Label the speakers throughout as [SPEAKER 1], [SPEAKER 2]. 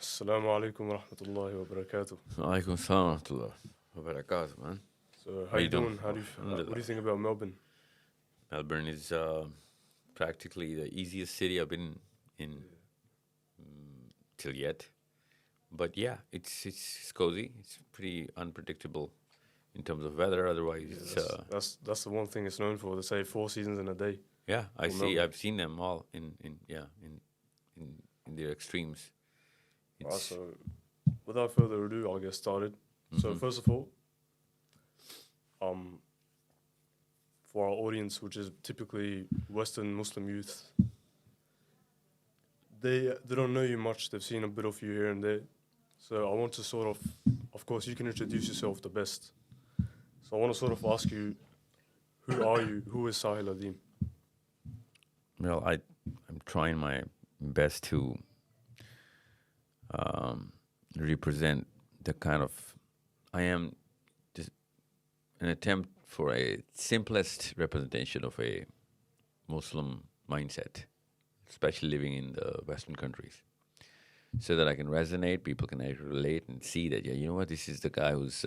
[SPEAKER 1] Assalamu alaikum wa rahmatullahi wa barakatuh.
[SPEAKER 2] Alaikum assalam wa rahmatullah wa barakatuh, man.
[SPEAKER 1] So, how
[SPEAKER 2] How
[SPEAKER 1] you
[SPEAKER 2] you doing?
[SPEAKER 1] doing? What do you
[SPEAKER 2] Alhamdulillah.
[SPEAKER 1] think about Melbourne?
[SPEAKER 2] Melbourne is practically the easiest city I've been in till yet. But yeah, it's cozy. It's pretty unpredictable in terms of weather. Otherwise,
[SPEAKER 1] Yeah,
[SPEAKER 2] it's
[SPEAKER 1] that's the one thing it's known for. They say 4 seasons in a day
[SPEAKER 2] yeah.
[SPEAKER 1] for Melbourne.
[SPEAKER 2] I've seen them all in their extremes.
[SPEAKER 1] Alright,
[SPEAKER 2] It's
[SPEAKER 1] so without further ado, I'll get started. So
[SPEAKER 2] mhm.
[SPEAKER 1] first of all, um, for our audience, which is typically Western Muslim youth, they don't know you much. They've seen a bit of you here and there. So I want to of course, you can introduce yourself the best. So I want to sort of ask you, who are you? Who is Sahil Adeem?
[SPEAKER 2] Well, I'm trying my best to um, represent the kind of I am just an attempt for a simplest representation of a Muslim mindset, especially living in the Western countries, so that I can resonate, people can actually relate and see that, yeah, you know what, this is the guy who's,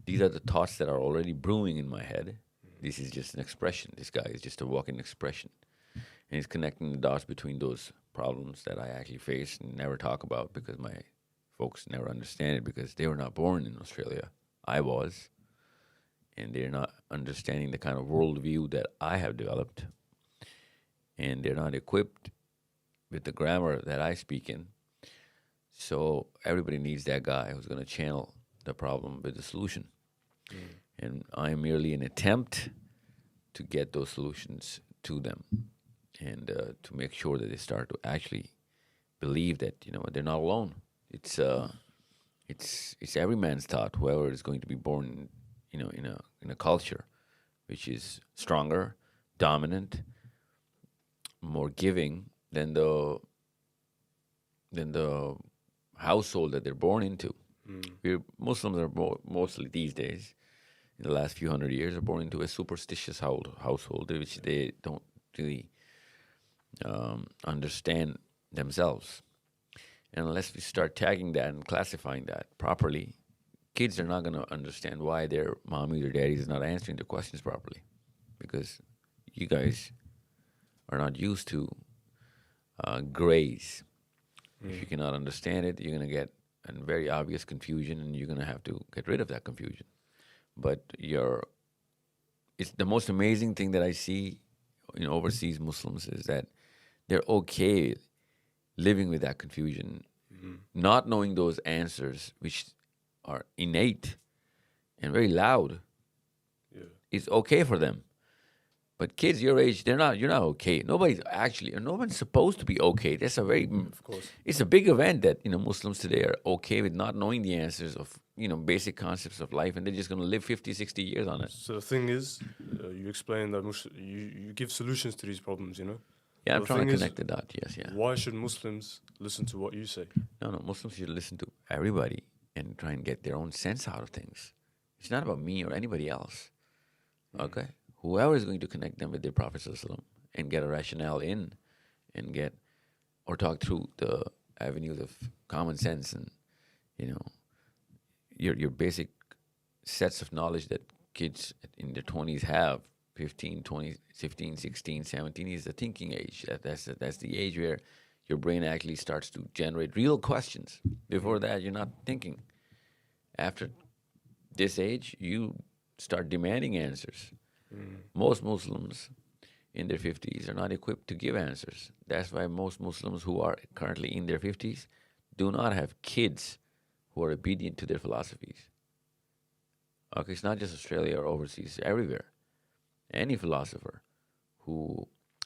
[SPEAKER 2] these are the thoughts that are already brewing in my head. This is just an expression. This guy is just a walking expression. And he's connecting the dots between those problems that I actually face and never talk about because my folks never understand it because they were not born in Australia. I was. And they're not understanding the kind of worldview that I have developed. And they're not equipped with the grammar that I speak in. So everybody needs that guy who's going to channel the problem with the solution. And I am merely an attempt to get those solutions to them and to make sure that they start to actually believe that, you know, they're not alone. It's every man's thought. Whoever is going to be born, you know, in a culture which is stronger, dominant, more giving than the household that they're born into. Muslims are mostly these days, in the last few hundred years, are born into a superstitious household, which they don't really understand themselves. And unless we start tagging that and classifying that properly, kids are not going to understand why their mommy or daddy is not answering the questions properly, because you guys are not used to grays. If you cannot understand it, you're going to get a very obvious confusion, and you're going to have to get rid of that confusion. But it's the most amazing thing that I see in overseas Muslims is that they're okay living with that confusion, not knowing those answers, which are innate and very loud.
[SPEAKER 1] Yeah.
[SPEAKER 2] It's okay for them. But kids your age, you're not okay. No one's supposed to be okay. That's a very,
[SPEAKER 1] Of course.
[SPEAKER 2] it's a big event that, you know, Muslims today are okay with not knowing the answers of, you know, basic concepts of life, and they're just going to live 50, 60 years on it.
[SPEAKER 1] So the thing is, you explain that you give solutions to these problems, you know?
[SPEAKER 2] Yeah, I'm
[SPEAKER 1] The
[SPEAKER 2] trying to
[SPEAKER 1] thing is,
[SPEAKER 2] connect the dot. Yes, yeah.
[SPEAKER 1] why should Muslims listen to what you say?
[SPEAKER 2] No, Muslims should listen to everybody and try and get their own sense out of things. It's not about me or anybody else. Okay? Whoever is going to connect them with their Prophet ﷺ and get a rationale in and get or talk through the avenues of common sense and, you know, your basic sets of knowledge that kids in their 20s have, 15, 20, 15, 16, 17 is the thinking age. That's the age where your brain actually starts to generate real questions. Before that, you're not thinking. After this age, you start demanding answers. Most Muslims in their 50s are not equipped to give answers. That's why most Muslims who are currently in their 50s do not have kids who are obedient to their philosophies. Okay, it's not just Australia or overseas, everywhere. Any philosopher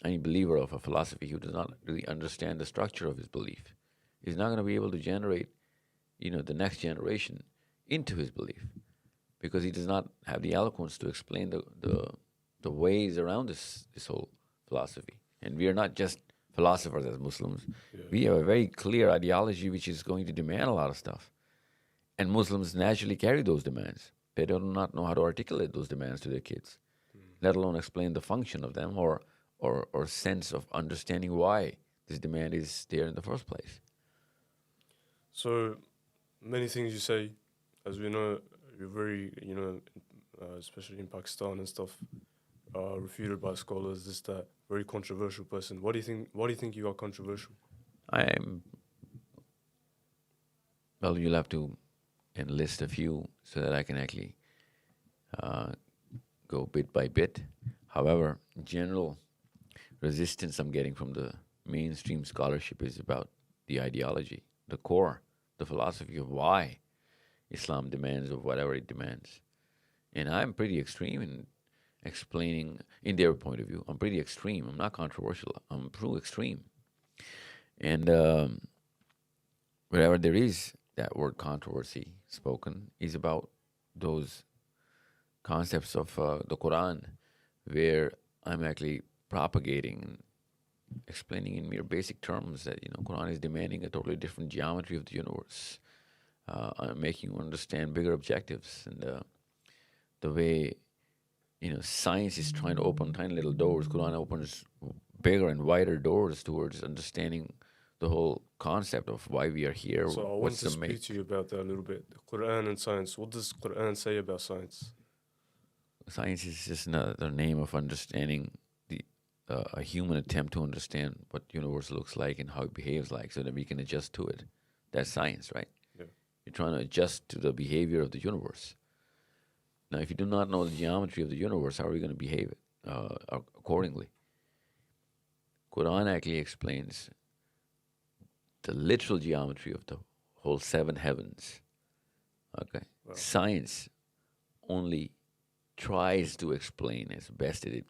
[SPEAKER 2] any believer of a philosophy who does not really understand the structure of his belief is not going to be able to generate, you know, the next generation into his belief, because he does not have the eloquence to explain the ways around this whole philosophy. And we are not just philosophers as Muslims.
[SPEAKER 1] Yeah.
[SPEAKER 2] We have a very clear ideology which is going to demand a lot of stuff. And Muslims naturally carry those demands. They do not know how to articulate those demands to their kids, let alone explain the function of them or sense of understanding why this demand is there in the first place.
[SPEAKER 1] So many things you say, as we know, you're very, especially in Pakistan and stuff, refuted by scholars. This that very controversial person. What do you think? Why do you think you are controversial?
[SPEAKER 2] I'm, well, you'll have to enlist a few so that I can actually uh, go bit by bit. However, general resistance I'm getting from the mainstream scholarship is about the ideology, the core, the philosophy of why Islam demands of whatever it demands. And I'm pretty extreme in explaining, in their point of view, I'm pretty extreme. I'm not controversial. I'm true extreme. And wherever there is that word controversy spoken is about those concepts of the Quran, where I'm actually propagating and explaining in mere basic terms that Quran is demanding a totally different geometry of the universe. I'm making you understand bigger objectives and the way science is trying to open tiny little doors. Quran opens bigger and wider doors towards understanding the whole concept of why we are here.
[SPEAKER 1] So I want
[SPEAKER 2] What's
[SPEAKER 1] to
[SPEAKER 2] the
[SPEAKER 1] speak to you about that a little bit. The Quran and science. What does Quran say about science?
[SPEAKER 2] Science is just another name of understanding the a human attempt to understand what universe looks like and how it behaves like, so that we can adjust to it. That's science, right?
[SPEAKER 1] Yeah.
[SPEAKER 2] You're trying to adjust to the behavior of the universe. Now, if you do not know the geometry of the universe, how are you going to behave it accordingly? Quran actually explains the literal geometry of the whole seven heavens. Okay,
[SPEAKER 1] Wow.
[SPEAKER 2] Science only tries to explain as best it,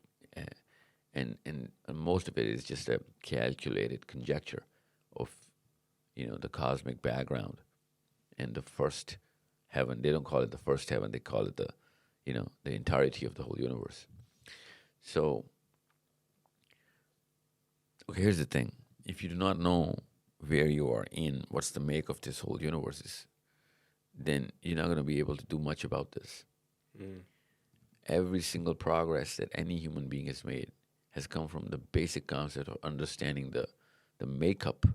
[SPEAKER 2] and most of it is just a calculated conjecture of the cosmic background and the first heaven. They don't call it the first heaven; they call it the entirety of the whole universe. So, okay, here's the thing: if you do not know where you are in, what's the make of this whole universe is, then you're not going to be able to do much about this.
[SPEAKER 1] Mm.
[SPEAKER 2] Every single progress that any human being has made has come from the basic concept of understanding the makeup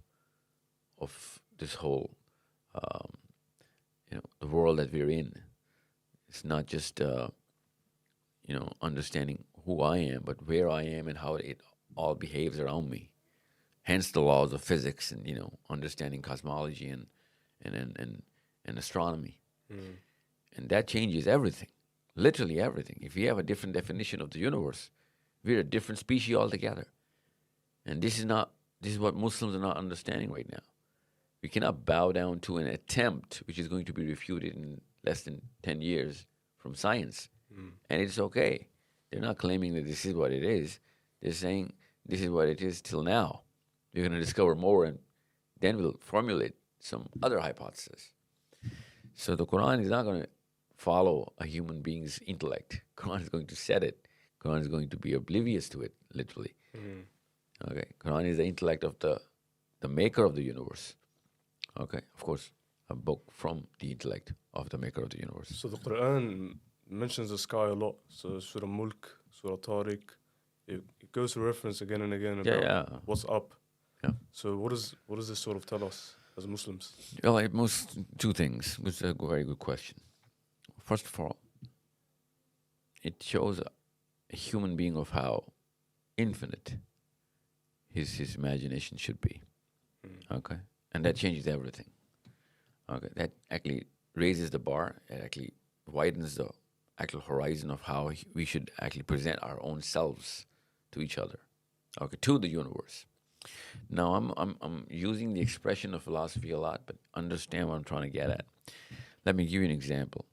[SPEAKER 2] of this whole the world that we're in. It's not just understanding who I am, but where I am and how it all behaves around me. Hence the laws of physics and understanding cosmology and astronomy.
[SPEAKER 1] Mm.
[SPEAKER 2] And that changes everything, literally everything. If we have a different definition of the universe, we're a different species altogether. And this is what Muslims are not understanding right now. We cannot bow down to an attempt which is going to be refuted in less than 10 years from science.
[SPEAKER 1] Mm.
[SPEAKER 2] And it's okay. They're not claiming that this is what it is. They're saying this is what it is till now. We're going to discover more, and then we'll formulate some other hypothesis. So the Quran is not going to follow a human being's intellect. Quran is going to set it. Quran is going to be oblivious to it, literally.
[SPEAKER 1] Mm.
[SPEAKER 2] Okay, Quran is the intellect of the maker of the universe. Okay, of course, a book from the intellect of the maker of the universe.
[SPEAKER 1] So the Quran mentions the sky a lot. So Surah Mulk, Surah Tariq, it goes to reference again and again about what's up.
[SPEAKER 2] Yeah.
[SPEAKER 1] So what does this sort of tell us as Muslims?
[SPEAKER 2] Well, two things, which is a very good question. First of all, it shows a human being of how infinite his imagination should be.
[SPEAKER 1] Mm.
[SPEAKER 2] Okay, and that changes everything. Okay, that actually raises the bar. It actually widens the actual horizon of how we should actually present our own selves to each other. Okay, to the universe. Now, I'm using the expression of philosophy a lot, but understand what I'm trying to get at. Let me give you an example.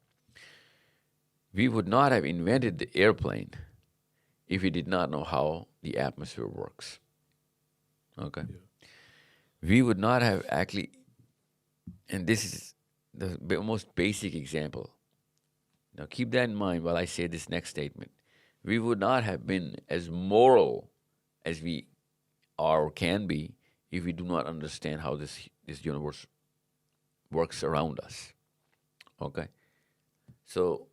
[SPEAKER 2] We would not have invented the airplane if we did not know how the atmosphere works. Okay?
[SPEAKER 1] Yeah.
[SPEAKER 2] We would not have actually, and this is the most basic example. Now, keep that in mind while I say this next statement. We would not have been as moral as we are or can be if we do not understand how this universe works around us. Okay? So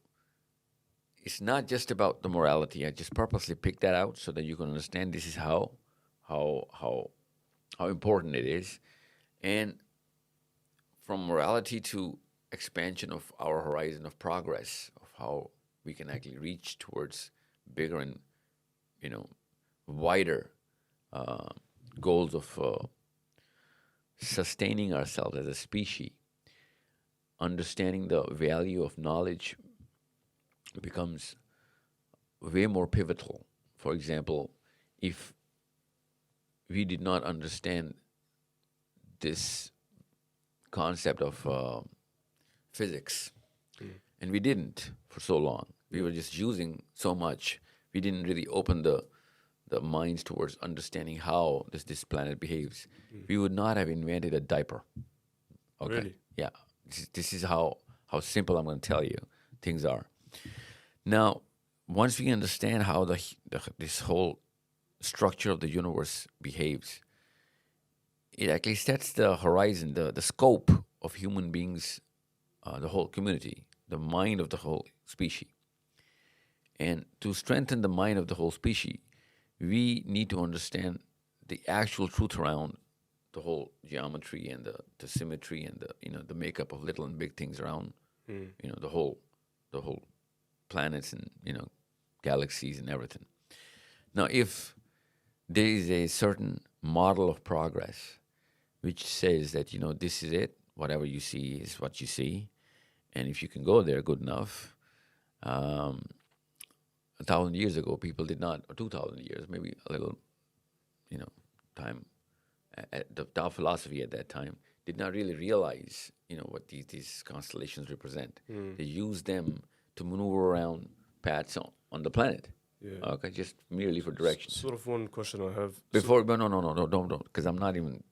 [SPEAKER 2] it's not just about the morality. I just purposely picked that out so that you can understand this is how important it is. And from morality to expansion of our horizon of progress, of how we can actually reach towards bigger and, wider goals of sustaining ourselves as a species. Understanding the value of knowledge becomes way more pivotal. For example, if we did not understand this concept of physics, and we didn't for so long, we were just using so much, we didn't really open the minds towards understanding how this planet behaves. We would not have invented a diaper. Okay.
[SPEAKER 1] Really?
[SPEAKER 2] Yeah. This is how simple I'm going to tell you things are. Now, once we understand how this whole structure of the universe behaves, it actually sets the horizon, the scope of human beings, the whole community, the mind of the whole species. And to strengthen the mind of the whole species, we need to understand the actual truth around the whole geometry and the symmetry and the makeup of little and big things around the whole planets and galaxies and everything. Now, if there is a certain model of progress which says that this is it, whatever you see is what you see, and if you can go there, good enough. 1,000 years ago, people did not, or 2,000 years, maybe a little, time. The Tao philosophy at that time did not really realize, what these constellations represent. They used them to maneuver around paths on the planet.
[SPEAKER 1] Yeah.
[SPEAKER 2] Okay, just merely for direction.
[SPEAKER 1] Sort of one question I have.
[SPEAKER 2] No, don't, because I'm not even,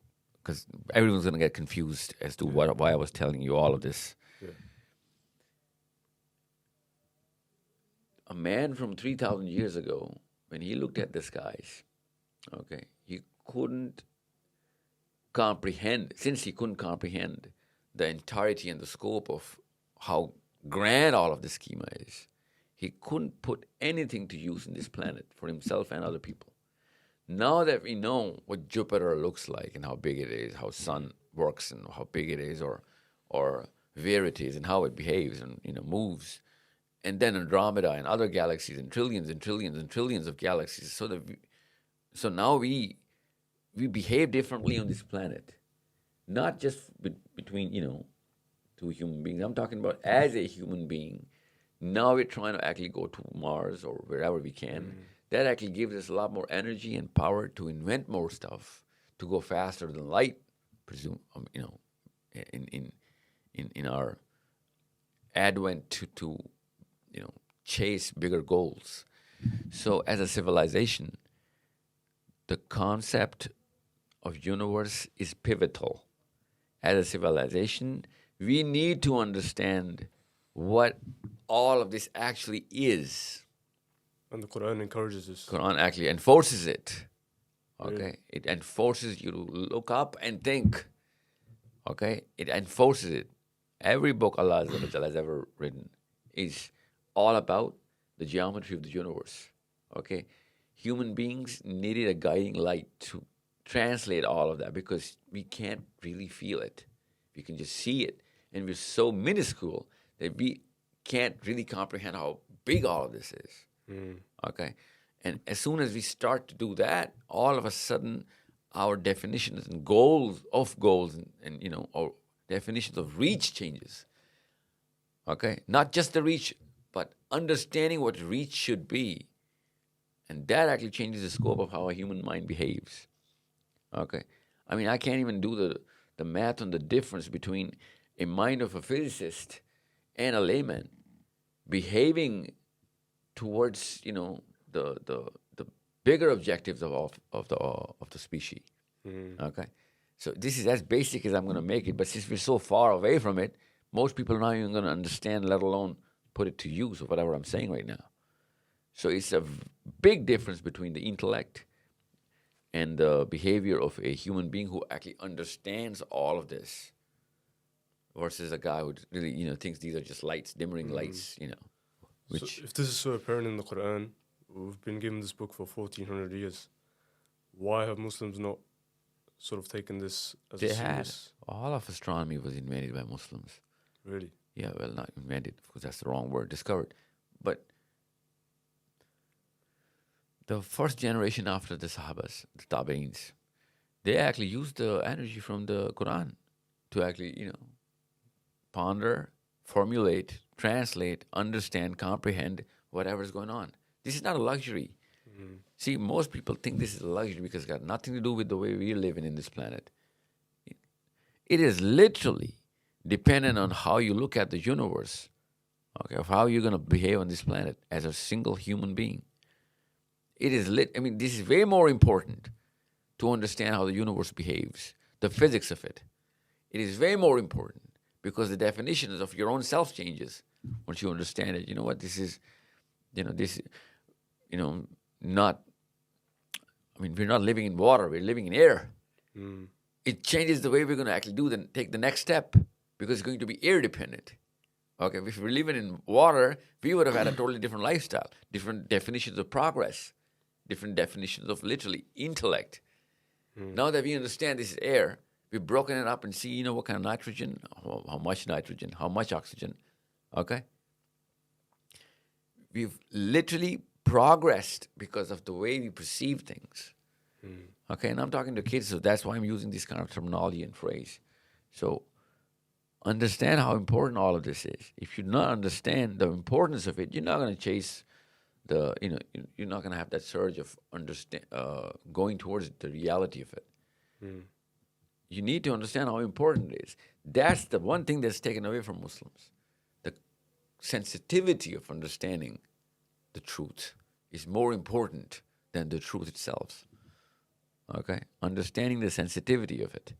[SPEAKER 2] because everyone's going to get confused as to why I was telling you all of this.
[SPEAKER 1] Yeah.
[SPEAKER 2] A man from 3,000 years ago, when he looked at the skies, okay, he couldn't comprehend, since he couldn't comprehend the entirety and the scope of how grand all of the schema is, he couldn't put anything to use in this planet for himself and other people. Now that we know what Jupiter looks like and how big it is, how sun works and how big it is, or where it is and how it behaves and moves, and then Andromeda and other galaxies and trillions and trillions and trillions of galaxies, so now we behave differently on this planet, not just between two human beings. I'm talking about as a human being. Now we're trying to actually go to Mars or wherever we can. That actually gives us a lot more energy and power to invent more stuff, to go faster than light, in our advent to chase bigger goals. So as a civilization, the concept of universe is pivotal. As a civilization, we need to understand what all of this actually is.
[SPEAKER 1] And the Quran encourages this.
[SPEAKER 2] Quran actually enforces it. Okay?
[SPEAKER 1] Really?
[SPEAKER 2] It enforces you to look up and think. Okay? It enforces it. Every book Allah has ever written is all about the geometry of the universe. Okay? Human beings needed a guiding light to translate all of that because we can't really feel it. We can just see it. And we're so minuscule that we can't really comprehend how big all of this is. Okay? And as soon as we start to do that, all of a sudden our definitions and goals and our definitions of reach changes. Okay? Not just the reach, but understanding what reach should be. And that actually changes the scope of how a human mind behaves. Okay? I mean, I can't even do the math on the difference between a mind of a physicist and a layman behaving towards, the bigger objectives of the species. Okay? So this is as basic as I'm going to make it, but since we're so far away from it, most people are not even going to understand, let alone put it to use of whatever I'm saying right now. So it's a big difference between the intellect and the behavior of a human being who actually understands all of this versus a guy who really, thinks these are just lights, dimming lights, Which,
[SPEAKER 1] so if this is so apparent in the Quran, we've been given this book for 1400 years. Why have Muslims not sort of taken this as
[SPEAKER 2] They
[SPEAKER 1] a
[SPEAKER 2] had.
[SPEAKER 1] serious?
[SPEAKER 2] All of astronomy was invented by Muslims.
[SPEAKER 1] Really?
[SPEAKER 2] Yeah, well, not invented, because that's the wrong word, discovered. But the first generation after the Sahabas, the Tabe'ins, they actually used the energy from the Quran to actually, ponder, formulate, translate, understand, comprehend whatever's going on. This is not a luxury. See, most people think this is a luxury because it's got nothing to do with the way we're living in this planet. It is literally dependent on how you look at the universe, okay, of how you're going to behave on this planet as a single human being. It is this is way more important to understand how the universe behaves, the physics of it. It is way more important because the definitions of your own self changes once you understand it. You know what? This is, not, we're not living in water, we're living in air. It changes the way we're going to actually take the next step because it's going to be air dependent. Okay, if we're living in water, we would have had a totally different lifestyle, different definitions of progress, different definitions of literally intellect. Now that we understand this is air, we've broken it up and see, what kind of nitrogen, how much oxygen, okay? We've literally progressed because of the way we perceive things. Okay, and I'm talking to kids, so that's why I'm using this kind of terminology and phrase. So understand how important all of this is. If you do not understand the importance of it, you're not going to chase you're not going to have that surge of going towards the reality of it. You need to understand how important it is. That's the one thing that's taken away from Muslims. The sensitivity of understanding the truth is more important than the truth itself. Okay? Understanding the sensitivity of it.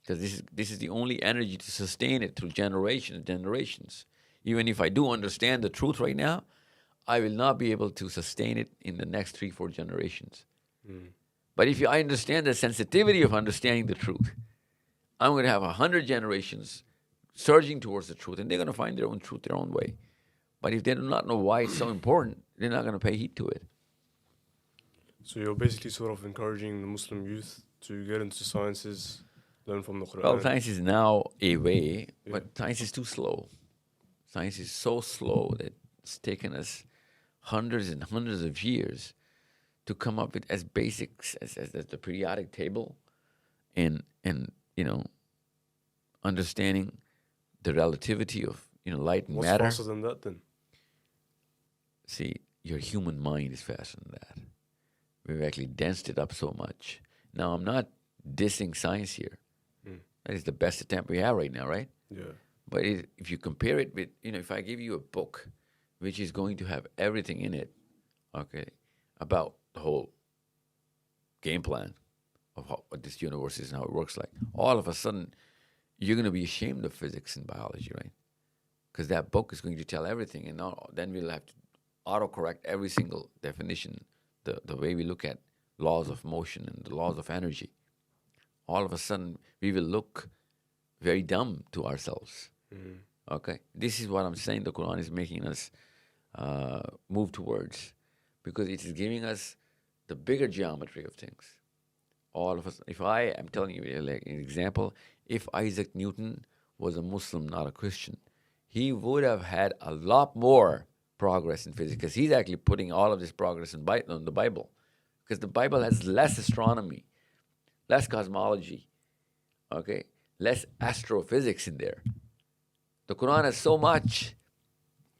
[SPEAKER 2] Because this is the only energy to sustain it through generations and generations. Even if I do understand the truth right now, I will not be able to sustain it in the next 3-4 generations. But if I understand the sensitivity of understanding the truth, I'm going to have 100 generations surging towards the truth, and they're going to find their own truth their own way. But if they do not know why it's so important, they're not going to pay heed to it.
[SPEAKER 1] So you're basically sort of encouraging the Muslim youth to get into sciences, learn from the Quran.
[SPEAKER 2] Well, science is now a way, but science is too slow. Science is so slow that it's taken us hundreds and hundreds of years to come up with as basics as the periodic table and understanding the relativity of light and matter.
[SPEAKER 1] What's faster than that then?
[SPEAKER 2] See, your human mind is faster than that. We've actually densed it up so much. Now, I'm not dissing science here. That is the best attempt we have right now, right?
[SPEAKER 1] Yeah.
[SPEAKER 2] But if you compare it with, if I give you a book which is going to have everything in it, okay, about the whole game plan of what this universe is and how it works like, all of a sudden, you're going to be ashamed of physics and biology, right? Because that book is going to tell everything, and then we'll have to autocorrect every single definition, the way we look at laws of motion and the laws of energy. All of a sudden, we will look very dumb to ourselves. Okay? This is what I'm saying the Quran is making us move towards, because it is giving us the bigger geometry of things. All of us, I'm telling you, like an example, if Isaac Newton was a Muslim, not a Christian, he would have had a lot more progress in physics, because he's actually putting all of this progress in the Bible. Because the Bible has less astronomy, less cosmology, okay, less astrophysics in there. The Quran has so much.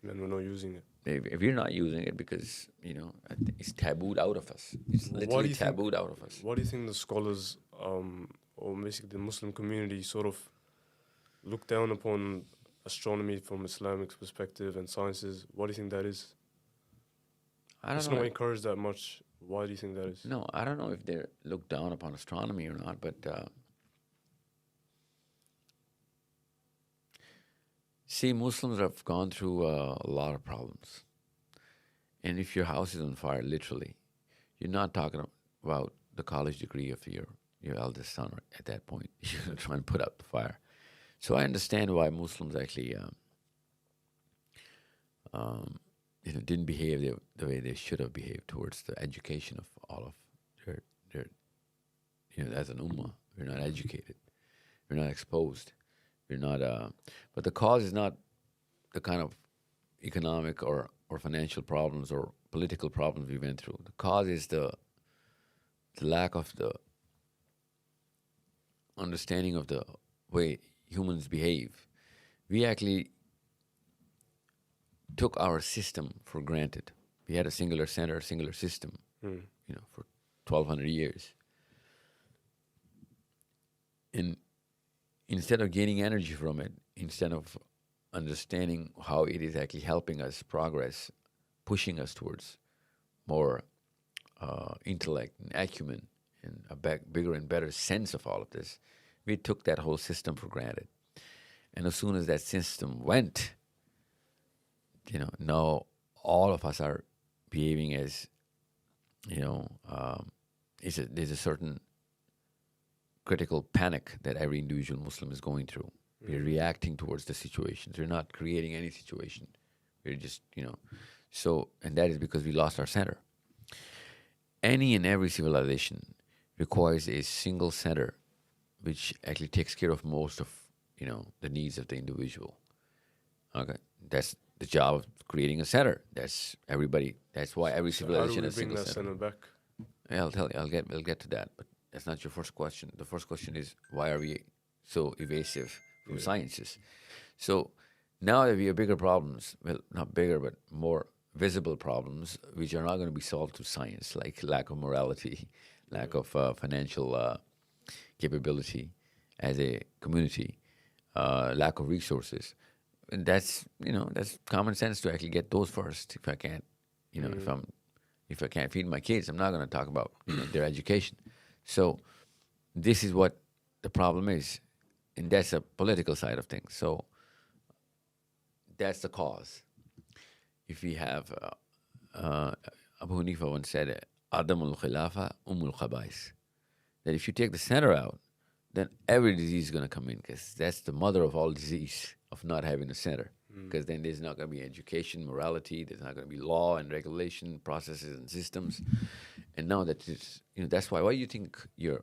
[SPEAKER 1] And we're not using it.
[SPEAKER 2] If you're not using it because, it's tabooed out of us. It's literally tabooed out of us.
[SPEAKER 1] What do you think the scholars, or basically the Muslim community, sort of look down upon astronomy from Islamic perspective and sciences? What do you think that is?
[SPEAKER 2] I don't
[SPEAKER 1] it's
[SPEAKER 2] know.
[SPEAKER 1] not encouraged that much. Why do you think that is?
[SPEAKER 2] No, I don't know if they look down upon astronomy or not, but see, Muslims have gone through a lot of problems. And if your house is on fire, literally, you're not talking about the college degree of your eldest son at that point. You're going to try and put out the fire. So I understand why Muslims actually didn't behave the way they should have behaved towards the education of all of as an ummah. We're not educated. We're not exposed. We're not. But the cause is not the kind of economic or financial problems or political problems we went through. The cause is the lack of the understanding of the way humans behave. We actually took our system for granted. We had a singular center, singular system, for 1,200 years. And instead of gaining energy from it, instead of understanding how it is actually helping us progress, pushing us towards more intellect and acumen and a bigger and better sense of all of this, we took that whole system for granted. And as soon as that system went, now all of us are behaving as, there's a certain critical panic that every individual Muslim is going through. We're reacting towards the situations. We're not creating any situation. We're just, and that is because we lost our center. Any and every civilization requires a single center which actually takes care of most of, the needs of the individual. Okay? That's the job of creating a center. That's everybody. That's why every civilization has a single center.
[SPEAKER 1] How do we bring that center back?
[SPEAKER 2] Yeah, I'll tell you. We'll get to that. But that's not your first question. The first question is, why are we so evasive from sciences? So now that we have bigger problems, well, not bigger, but more visible problems, which are not going to be solved through science, like lack of morality, lack of financial capability as a community, lack of resources. And that's common sense to actually get those first. If I can't, if I can't feed my kids, I'm not going to talk about their education. So this is what the problem is, and that's a political side of things. So that's the cause. If we have, Abu Hanifa once said, Adamul Khilafa Umul Khabais, that if you take the center out, then every disease is going to come in, because that's the mother of all disease, of not having a center. Because then there's not going to be education, morality, there's not going to be law and regulation, processes and systems. And now that it's, that's why do you think your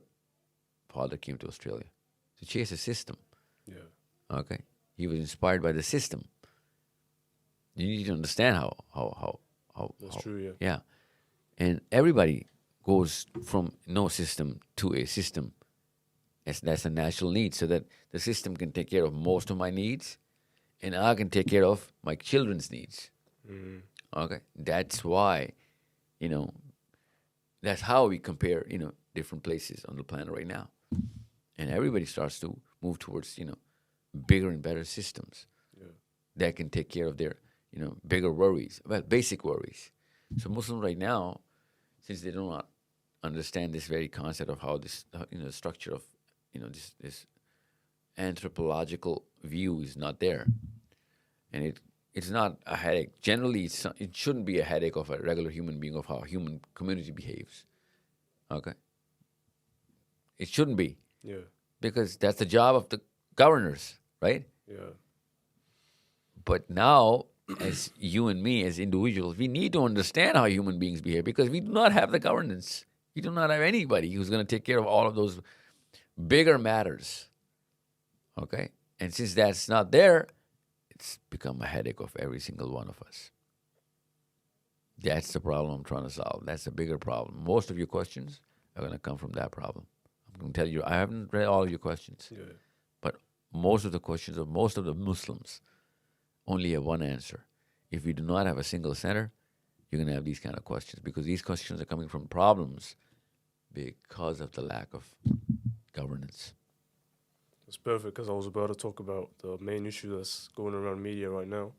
[SPEAKER 2] father came to Australia? To chase a system.
[SPEAKER 1] Yeah.
[SPEAKER 2] Okay? He was inspired by the system. You need to understand how
[SPEAKER 1] That's true, yeah.
[SPEAKER 2] Yeah. And everybody goes from no system to a system. That's a natural need, so that the system can take care of most of my needs, and I can take care of my children's needs. Okay? That's why, that's how we compare, different places on the planet right now. And everybody starts to move towards, bigger and better systems that can take care of their, bigger worries, well, basic worries. So Muslims right now, since they do not understand this very concept of how this, the structure of, this anthropological view is not there. And it's not a headache. Generally, it shouldn't be a headache of a regular human being, of how a human community behaves. Okay? It shouldn't be.
[SPEAKER 1] Yeah.
[SPEAKER 2] Because that's the job of the governors, right?
[SPEAKER 1] Yeah.
[SPEAKER 2] But now, as you and me, as individuals, we need to understand how human beings behave, because we do not have the governance. We do not have anybody who's going to take care of all of those bigger matters. Okay? And since that's not there, it's become a headache of every single one of us. That's the problem I'm trying to solve. That's a bigger problem. Most of your questions are going to come from that problem. I'm going to tell you, I haven't read all of your questions.
[SPEAKER 1] Yeah.
[SPEAKER 2] But most of the questions of most of the Muslims only have one answer. If we do not have a single center, you're going to have these kind of questions, because these questions are coming from problems because of the lack of governance.
[SPEAKER 1] It's perfect, because I was about to talk about the main issue that's going around media right now,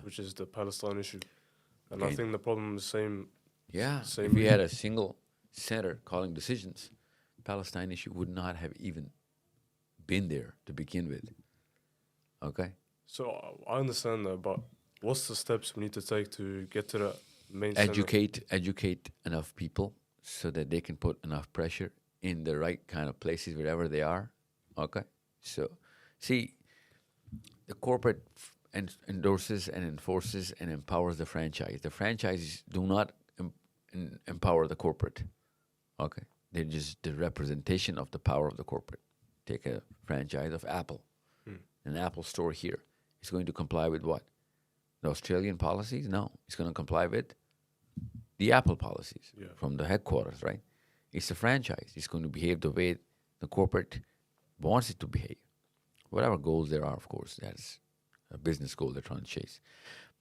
[SPEAKER 1] which is the Palestine issue. And I think the problem is the same.
[SPEAKER 2] Yeah,
[SPEAKER 1] same
[SPEAKER 2] if we
[SPEAKER 1] reason.
[SPEAKER 2] had a single center calling decisions, the Palestine issue would not have even been there to begin with. Okay?
[SPEAKER 1] So I understand that, but what's the steps we need to take to get to that main center?
[SPEAKER 2] Educate enough people so that they can put enough pressure in the right kind of places wherever they are. Okay? So, see, the corporate endorses and enforces and empowers the franchise. The franchises do not empower the corporate. Okay? They're just the representation of the power of the corporate. Take a franchise of Apple, an Apple store here. It's going to comply with what? The Australian policies? No. It's going to comply with the Apple policies from the headquarters, right? It's a franchise. It's going to behave the way the corporate wants it to behave. Whatever goals there are, of course, that's a business goal they're trying to chase.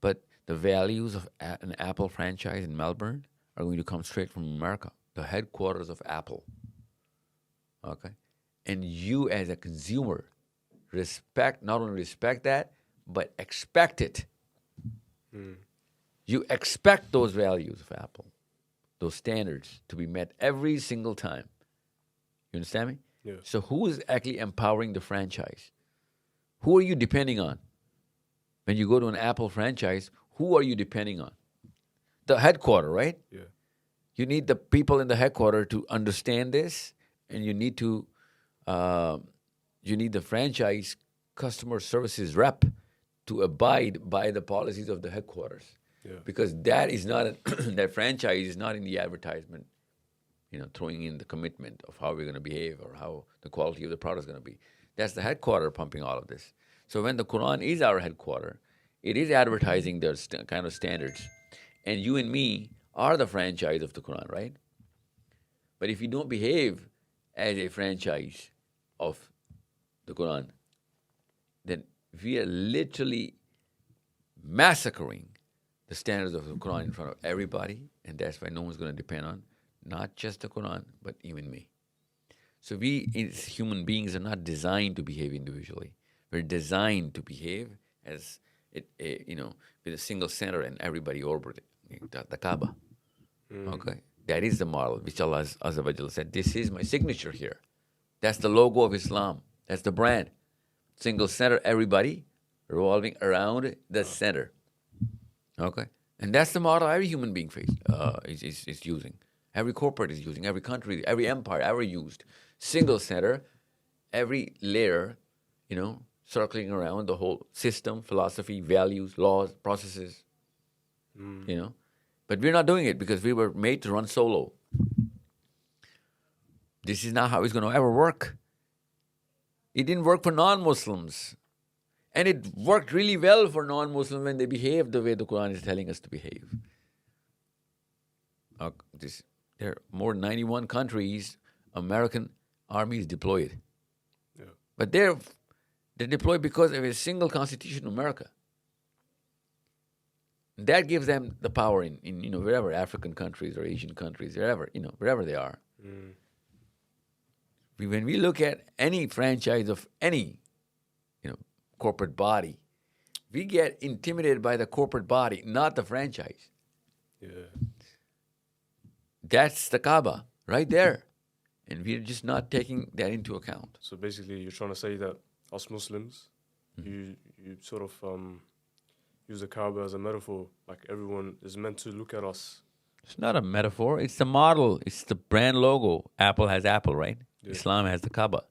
[SPEAKER 2] But the values of an Apple franchise in Melbourne are going to come straight from America, the headquarters of Apple. Okay? And you as a consumer not only respect that, but expect it. You expect those values of Apple, those standards to be met every single time. You understand me?
[SPEAKER 1] Yeah.
[SPEAKER 2] So who is actually empowering the franchise? Who are you depending on? When you go to an Apple franchise, who are you depending on? The headquarter, right?
[SPEAKER 1] Yeah.
[SPEAKER 2] You need the people in the headquarter to understand this, and you need the franchise customer services rep to abide by the policies of the headquarters.
[SPEAKER 1] Yeah.
[SPEAKER 2] Because that is not that franchise is not in the advertisement, throwing in the commitment of how we're going to behave or how the quality of the product is going to be. That's the headquarter pumping all of this. So when the Quran is our headquarter, it is advertising their kind of standards. And you and me are the franchise of the Quran, right? But if you don't behave as a franchise of the Quran, then we are literally massacring the standards of the Quran in front of everybody, and that's why no one's going to depend on not just the Quran, but even me. So we, as human beings, are not designed to behave individually. We're designed to behave as, with a single center and everybody orbiting the Kaaba. Okay? That is the model which Allah Azza wa Jalla said, this is my signature here. That's the logo of Islam. That's the brand. Single center, everybody revolving around the center. Okay? And that's the model every human being is using. Every corporate is using. Every country, every empire ever used. Single center, every layer, circling around the whole system, philosophy, values, laws, processes. But we're not doing it because we were made to run solo. This is not how it's going to ever work. It didn't work for non-Muslims. And it worked really well for non-Muslims when they behaved the way the Quran is telling us to behave. There are more than 91 countries American armies deployed.
[SPEAKER 1] Yeah.
[SPEAKER 2] But they're deployed because of a single constitution in America. That gives them the power in wherever African countries or Asian countries, wherever they are. When we look at any franchise of any corporate body, we get intimidated by the corporate body, not the franchise.
[SPEAKER 1] Yeah.
[SPEAKER 2] That's the Kaaba right there. And we're just not taking that into account.
[SPEAKER 1] So basically, you're trying to say that us Muslims, you sort of use the Kaaba as a metaphor, like everyone is meant to look at us.
[SPEAKER 2] It's not a metaphor. It's the model. It's the brand logo. Apple has Apple, right? Yeah. Islam has the Kaaba.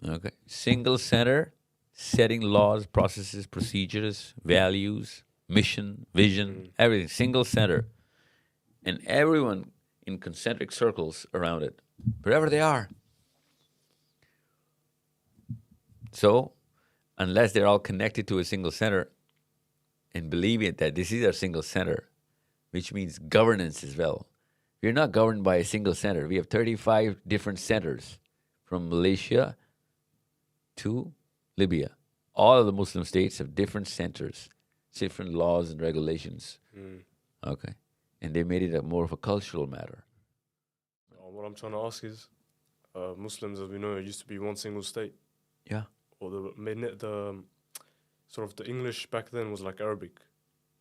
[SPEAKER 2] Okay. Single center, setting laws, processes, procedures, values, mission, vision, everything. Single center. And everyone in concentric circles around it, wherever they are. So, unless they're all connected to a single center and believing that this is our single center, which means governance as well. We're not governed by a single center. We have 35 different centers from Malaysia to Libya. All of the Muslim states have different centers, different laws and regulations. Okay. And they made it more of a cultural matter.
[SPEAKER 1] What I'm trying to ask is, Muslims, as we know, used to be one single state.
[SPEAKER 2] Yeah.
[SPEAKER 1] Or the English back then was like Arabic.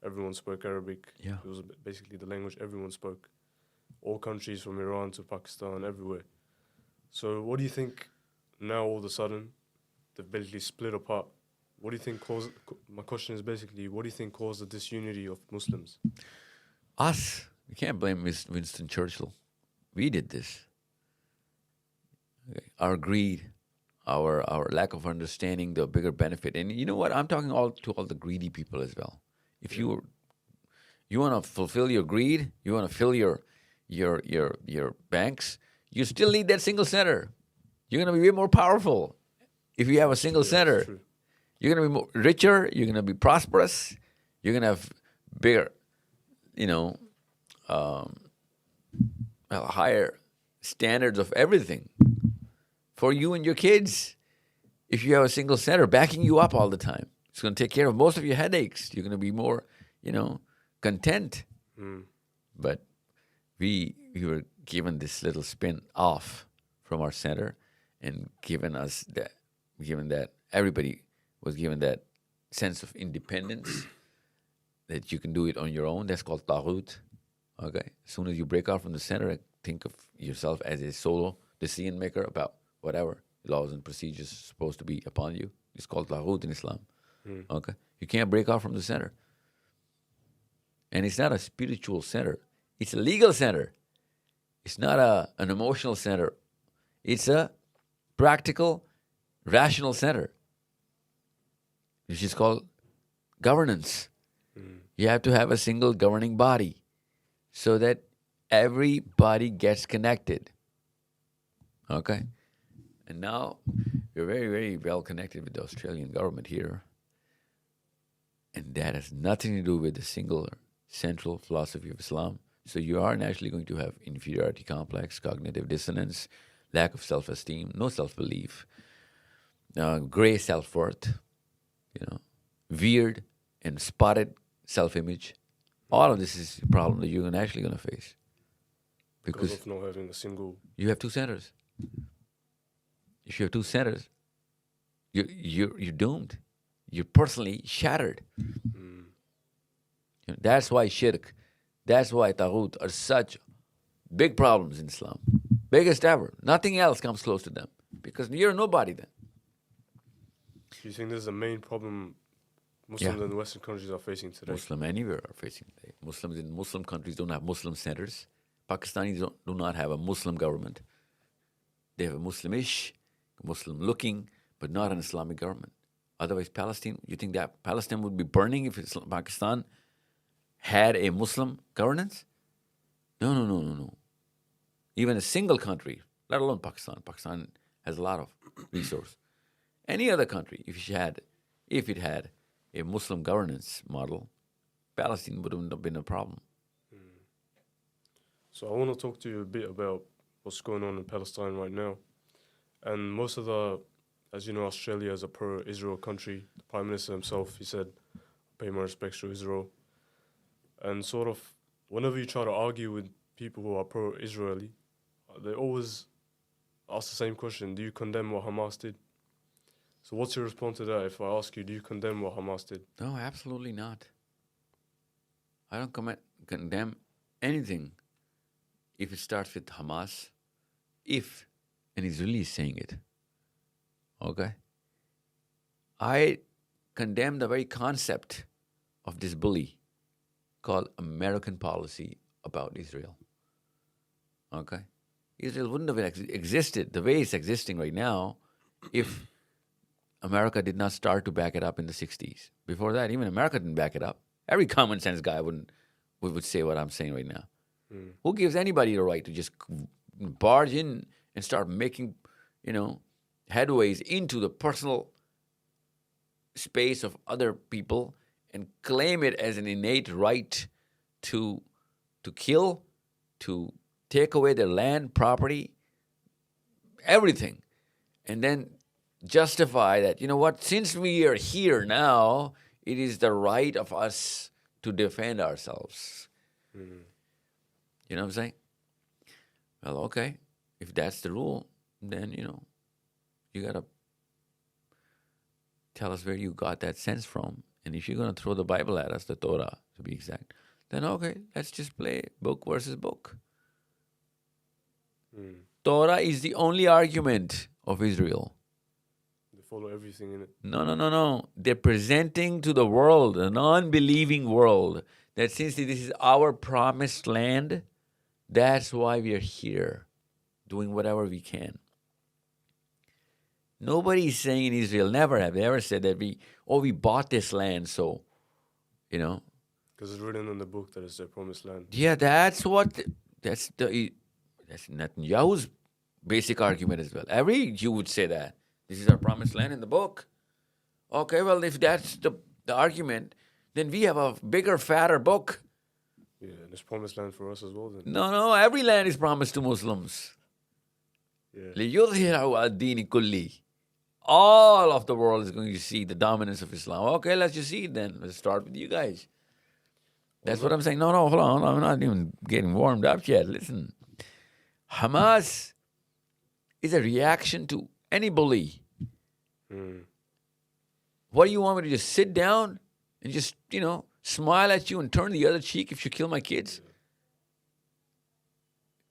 [SPEAKER 1] Everyone spoke Arabic.
[SPEAKER 2] Yeah.
[SPEAKER 1] It was basically the language everyone spoke. All countries from Iran to Pakistan, everywhere. So what do you think now all of a sudden they've basically split apart? What do you think caused, my question is basically, what do you think caused the disunity of Muslims?
[SPEAKER 2] Us. You can't blame Winston Churchill. We did this. Okay. Our greed, our lack of understanding the bigger benefit. And you know what? I'm talking to all the greedy people as well. If you want to fulfill your greed, you want to fill your your banks, you still need that single center. You're going to be way more powerful if you have a single center.
[SPEAKER 1] True.
[SPEAKER 2] You're going to be more richer. You're going to be prosperous. You're going to have bigger, higher standards of everything for you and your kids. If you have a single center backing you up all the time, it's going to take care of most of your headaches. You're going to be more, content. But we were given this little spin off from our center, and given that everybody was given that sense of independence that you can do it on your own. That's called taghut. Okay. As soon as you break out from the center, think of yourself as a solo decision maker about whatever laws and procedures are supposed to be upon you. It's called taghut in Islam. Okay. You can't break out from the center. And it's not a spiritual center. It's a legal center. It's not an emotional center. It's a practical, rational center, which is called governance. You have to have a single governing body so that everybody gets connected. Okay? And now we're very, very well connected with the Australian government here. And that has nothing to do with the single central philosophy of Islam. So you are naturally going to have inferiority complex, cognitive dissonance, lack of self-esteem, no self-belief, gray self-worth, weird and spotted self-image. All of this is a problem that you're actually going to face.
[SPEAKER 1] Because of not having a single...
[SPEAKER 2] You have two centers. If you have two centers, you're doomed. You're personally shattered. That's why shirk, that's why taghut are such big problems in Islam. Biggest ever. Nothing else comes close to them. Because you're nobody then.
[SPEAKER 1] Do you think this is the main problem Muslims in Western countries are facing today?
[SPEAKER 2] Muslims anywhere are facing today. Muslims in Muslim countries don't have Muslim centers. Pakistanis do not have a Muslim government. They have a Muslimish, Muslim-looking, but not an Islamic government. Otherwise, Palestine, you think that Palestine would be burning if Pakistan had a Muslim governance? No. Even a single country, let alone Pakistan. Pakistan has a lot of resource. Any other country, if it had a Muslim governance model, Palestine wouldn't have been a problem.
[SPEAKER 1] So I want to talk to you a bit about what's going on in Palestine right now. And most of as you know, Australia is a pro-Israel country. The Prime Minister himself, he said, pay my respects to Israel. And sort of, whenever you try to argue with people who are pro-Israeli, they always ask the same question: do you condemn what Hamas did? So what's your response to that if I ask you, do you condemn what Hamas did?
[SPEAKER 2] No, absolutely not. I don't condemn anything if it starts with Hamas, if an Israeli is saying it. Okay? I condemn the very concept of this bully called American policy about Israel. Okay? Israel wouldn't have existed the way it's existing right now if America did not start to back it up in the 60s. Before that, even America didn't back it up. Every common sense guy would say what I'm saying right now. Who gives anybody the right to just barge in and start making, headways into the personal space of other people and claim it as an innate right to kill, to take away their land, property, everything, and then justify that, since we are here now, it is the right of us to defend ourselves. You know what I'm saying? Well, okay, if that's the rule, then, you got to tell us where you got that sense from. And if you're going to throw the Bible at us, the Torah to be exact, then okay, let's just play book versus book. Torah is the only argument of Israel.
[SPEAKER 1] They follow everything in it.
[SPEAKER 2] No. They're presenting to the world, an unbelieving world, that since this is our promised land, that's why we are here, doing whatever we can. Nobody is saying in Israel, never have they ever said that we bought this land, so,
[SPEAKER 1] Because it's written in the book that it's their promised land.
[SPEAKER 2] Yeah, that's what That's Netanyahu's basic argument as well. Every Jew would say that. This is our promised land in the book. Okay, well, if that's the argument, then we have a bigger, fatter book.
[SPEAKER 1] Yeah, and it's promised land for us as well then.
[SPEAKER 2] No, every land is promised to Muslims.
[SPEAKER 1] Yeah.
[SPEAKER 2] لِيُظْهِرَهُ عَلَى الدِّينِ كُلِّهِ. All of the world is going to see the dominance of Islam. Okay, let's just see it then. Let's start with you guys. That's what I'm saying. No, hold on. I'm not even getting warmed up yet. Listen. Hamas is a reaction to any bully. What do you want me to just sit down and just, smile at you and turn the other cheek if you kill my kids?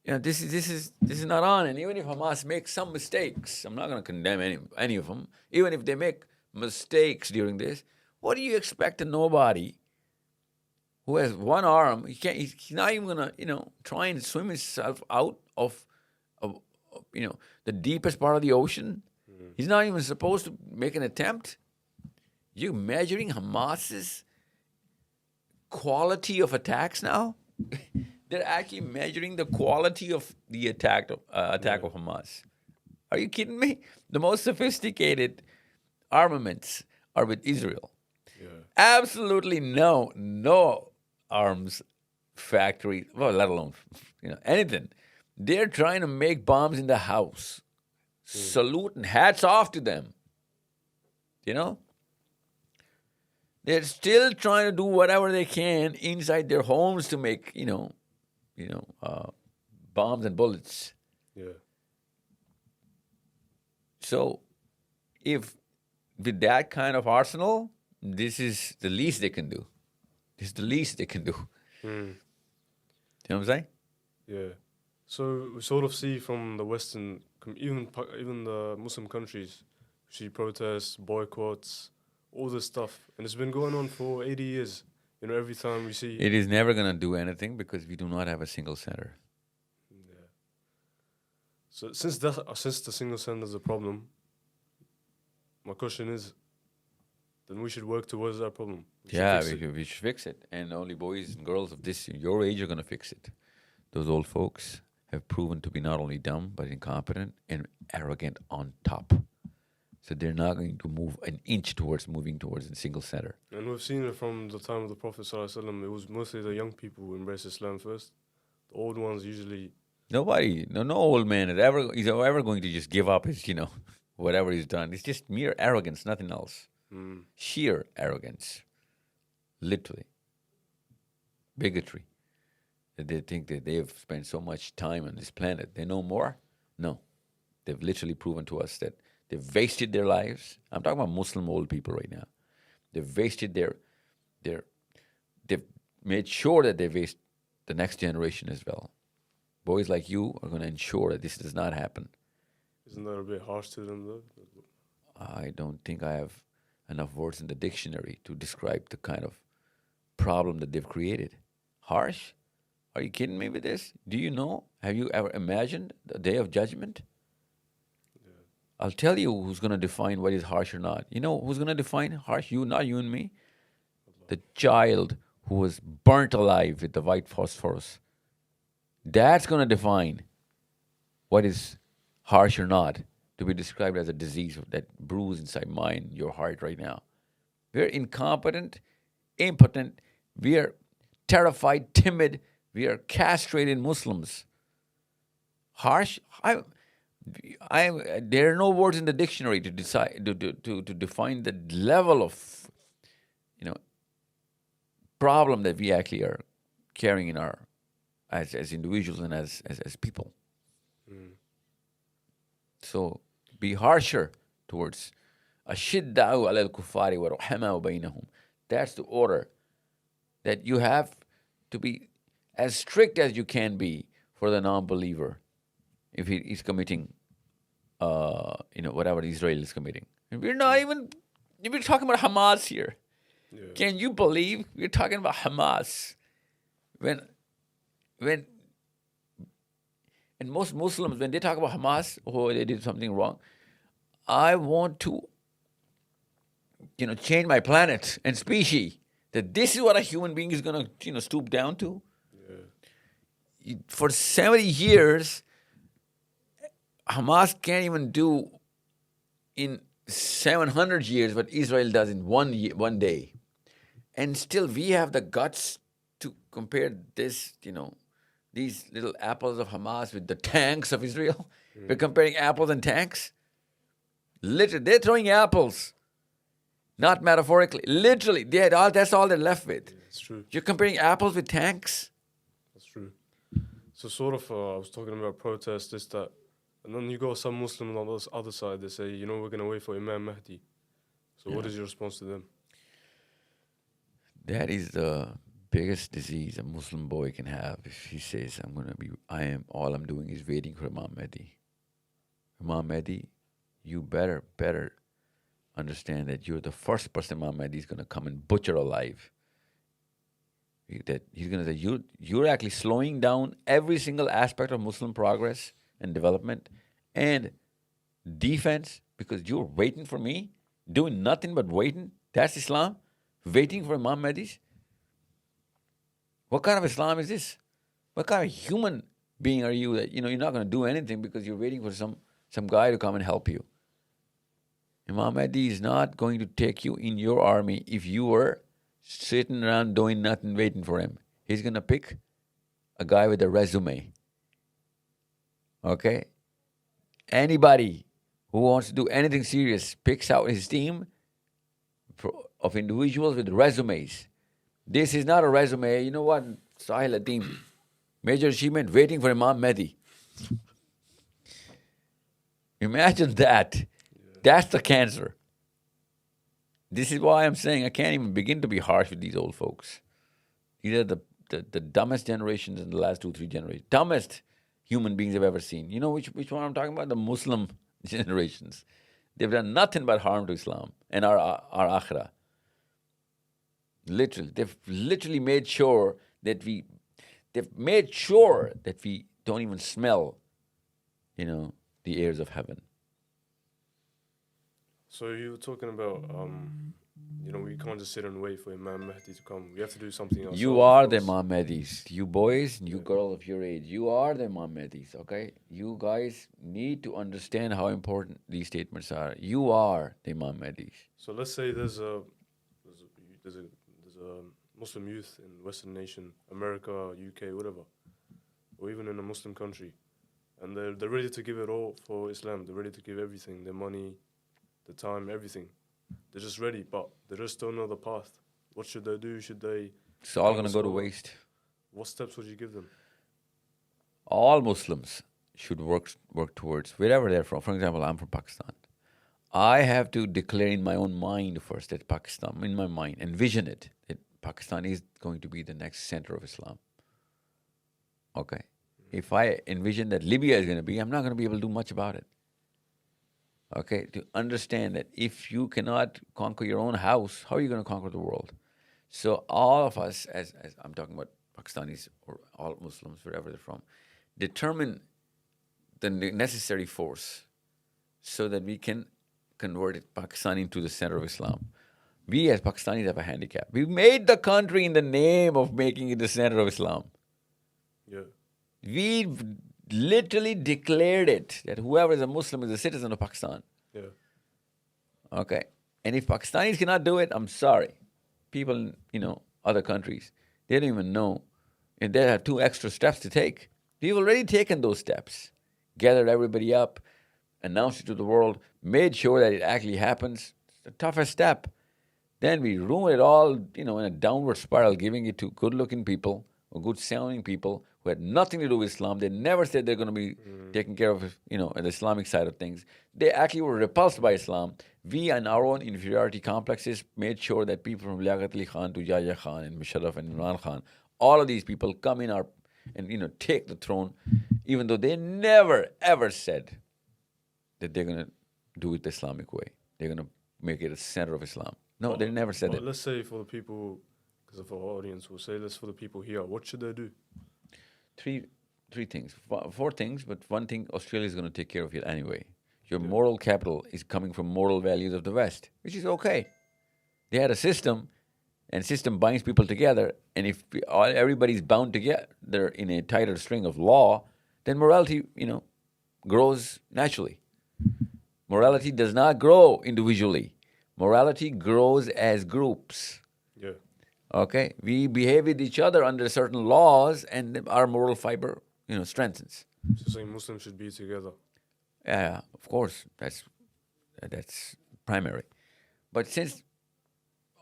[SPEAKER 2] This is not on. And even if Hamas makes some mistakes, I'm not going to condemn any of them. Even if they make mistakes during this, what do you expect a nobody who has one arm? He's not even going to, try and swim himself out of the deepest part of the ocean. He's not even supposed to make an attempt. You're measuring Hamas's quality of attacks now? They're actually measuring the quality of the attack of Hamas. Are you kidding me? The most sophisticated armaments are with Israel.
[SPEAKER 1] Yeah.
[SPEAKER 2] Absolutely no arms factory, well, let alone anything. They're trying to make bombs in the house. Salute and hats off to them. They're still trying to do whatever they can inside their homes to make, bombs and bullets.
[SPEAKER 1] Yeah.
[SPEAKER 2] So, if with that kind of arsenal, this is the least they can do. This is the least they can do. You know what I'm saying?
[SPEAKER 1] Yeah. So we sort of see from the Western, even the Muslim countries, we see protests, boycotts, all this stuff, and it's been going on for 80 years. Every time we see
[SPEAKER 2] it is never going to do anything because we do not have a single center.
[SPEAKER 1] Yeah. So since the single center is a problem, my question is, then we should work towards that problem.
[SPEAKER 2] We should fix it, and only boys and girls of your age are going to fix it. Those old folks have proven to be not only dumb but incompetent and arrogant on top. So they're not going to move an inch moving towards a single center.
[SPEAKER 1] And we've seen it from the time of the Prophet ﷺ. It was mostly the young people who embraced Islam first. The old ones usually...
[SPEAKER 2] Nobody, no old man is ever going to just give up his, whatever he's done. It's just mere arrogance, nothing else. Sheer arrogance. Literally. Bigotry. That they think that they've spent so much time on this planet. They know more? No. They've literally proven to us that they've wasted their lives. I'm talking about Muslim old people right now. They've wasted they've made sure that they waste the next generation as well. Boys like you are going to ensure that this does not happen.
[SPEAKER 1] Isn't that a bit harsh to them, though?
[SPEAKER 2] I don't think I have enough words in the dictionary to describe the kind of problem that they've created. Harsh? Are you kidding me with this? Do you know? Have you ever imagined the day of judgment? I'll tell you who's going to define what is harsh or not. You know who's going to define harsh? Not you and me. The child who was burnt alive with the white phosphorus. That's going to define what is harsh or not, to be described as a disease that brews inside your heart right now. We're incompetent, impotent. We are terrified, timid. We are castrated Muslims. Harsh? There are no words in the dictionary to decide to define the level of problem that we actually are carrying in our as individuals and as people. So be harsher towards ashidda'u 'ala al-kuffari wa ruhama'u bainahum. That's the order, that you have to be as strict as you can be for the non-believer if he is committing whatever Israel is committing. And we're talking about Hamas here.
[SPEAKER 1] Yeah.
[SPEAKER 2] Can you believe we're talking about Hamas when and most Muslims, when they talk about Hamas, they did something wrong, I want to change my planet and species, that this is what a human being is going to stoop down to. For 70 years, Hamas can't even do in 700 years what Israel does in 1 day. And still we have the guts to compare this, these little apples of Hamas with the tanks of Israel. We're comparing apples and tanks. Literally, they're throwing apples. Not metaphorically. Literally, that's all they're left with.
[SPEAKER 1] Yeah, it's true.
[SPEAKER 2] You're comparing apples with tanks?
[SPEAKER 1] That's true. So sort of, I was talking about protests, this, that. And then you got some Muslims on the other side, they say, we're going to wait for Imam Mahdi. So what is your response to them?
[SPEAKER 2] That is the biggest disease a Muslim boy can have if he says, all I'm doing is waiting for Imam Mahdi. Imam Mahdi, you better understand that you're the first person Imam Mahdi is going to come and butcher alive. That he's going to say, you're actually slowing down every single aspect of Muslim progress and development and defense because you're waiting for me, doing nothing but waiting. That's Islam? Waiting for Imam Mahdi's? What kind of Islam is this? What kind of human being are you that, you're not going to do anything because you're waiting for some guy to come and help you? Imam Mahdi is not going to take you in your army if you were sitting around doing nothing waiting for him. He's going to pick a guy with a resume. Okay? Anybody who wants to do anything serious picks out his team of individuals with resumes. This is not a resume. You know what? Sahil Adeem, major achievement, waiting for Imam Mahdi. Imagine that. Yeah. That's the cancer. This is why I'm saying I can't even begin to be harsh with these old folks. These are the dumbest generations in the last 2-3 generations. Dumbest human beings I've ever seen. You know which one I'm talking about? The Muslim generations. They've done nothing but harm to Islam and our akhirah. Literally, they've literally made sure that we don't even smell, the airs of heaven.
[SPEAKER 1] So you were talking about, we can't just sit and wait for Imam Mahdi to come. We have to do something else.
[SPEAKER 2] You are the Imam Mahdis. You boys, you girls of your age, you are the Imam Mahdis, okay? You guys need to understand how important these statements are. You are the Imam Mahdis.
[SPEAKER 1] So let's say there's a Muslim youth in Western nation, America, UK, whatever, or even in a Muslim country, and they're ready to give it all for Islam. They're ready to give everything, their money, the time, everything. They're just ready, but they just don't know the path. What should they do? Should they?
[SPEAKER 2] It's all going to go to waste.
[SPEAKER 1] What steps would you give them?
[SPEAKER 2] All Muslims should work towards wherever they're from. For example, I'm from Pakistan. I have to declare in my own mind first that Pakistan, in my mind, envision it, that Pakistan is going to be the next center of Islam. Okay? If I envision that Libya is going to be, I'm not going to be able to do much about it. Okay? To understand that if you cannot conquer your own house, how are you going to conquer the world? So all of us, as I'm talking about Pakistanis or all Muslims, wherever they're from, determine the necessary force so that we can convert Pakistan into the center of Islam. We as Pakistanis have a handicap. We made the country in the name of making it the center of Islam.
[SPEAKER 1] Yeah.
[SPEAKER 2] We literally declared it that whoever is a Muslim is a citizen of Pakistan.
[SPEAKER 1] Yeah.
[SPEAKER 2] Okay. And if Pakistanis cannot do it, I'm sorry. People in, other countries, they don't even know. And they have 2 extra steps to take. We've already taken those steps. Gathered everybody up, announced it to the world, made sure that it actually happens. It's the toughest step. Then we ruin it all, in a downward spiral, giving it to good-looking people or good-sounding people who had nothing to do with Islam. They never said they're going to be taking care of, the Islamic side of things. They actually were repulsed by Islam. We, in our own inferiority complexes, made sure that people from Liaqat Ali Khan to Yahya Khan and Musharraf and Imran Khan, all of these people come in and take the throne, even though they never, ever said that they're going to do it the Islamic way. They're going to make it a center of Islam. No, they never said that.
[SPEAKER 1] Let's say for the people, because of our audience, we'll say this for the people here. What should they do?
[SPEAKER 2] Three things, 4 things, but one thing Australia is going to take care of it anyway. Your moral capital is coming from moral values of the West, which is okay. They had a system, and system binds people together, and if everybody's bound together in a tighter string of law, then morality, grows naturally. Morality does not grow individually. Morality grows as groups.
[SPEAKER 1] Yeah.
[SPEAKER 2] Okay? We behave with each other under certain laws, and our moral fiber, strengthens.
[SPEAKER 1] So saying Muslims should be together.
[SPEAKER 2] Yeah, of course, that's primary. But since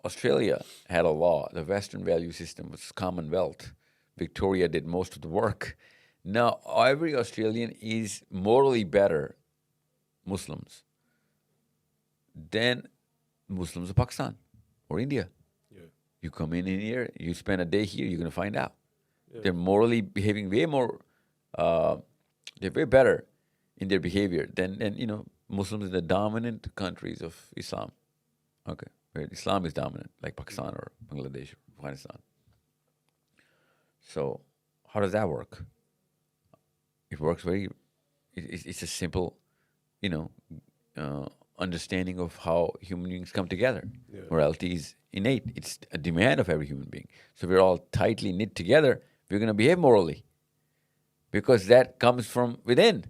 [SPEAKER 2] Australia had a law, the Western value system was Commonwealth. Victoria did most of the work. Now, every Australian is morally better Muslims than Muslims of Pakistan or India.
[SPEAKER 1] Yeah.
[SPEAKER 2] You come in here, you spend a day here, you're going to find out.
[SPEAKER 1] Yeah.
[SPEAKER 2] They're morally behaving way more, they're way better in their behavior than Muslims in the dominant countries of Islam. Okay, where Islam is dominant, like Pakistan or Bangladesh or Afghanistan. So, how does that work? It works it's a simple, understanding of how human beings come together.
[SPEAKER 1] Yeah.
[SPEAKER 2] Morality is innate. It's a demand of every human being. So we're all tightly knit together. We're going to behave morally because that comes from within.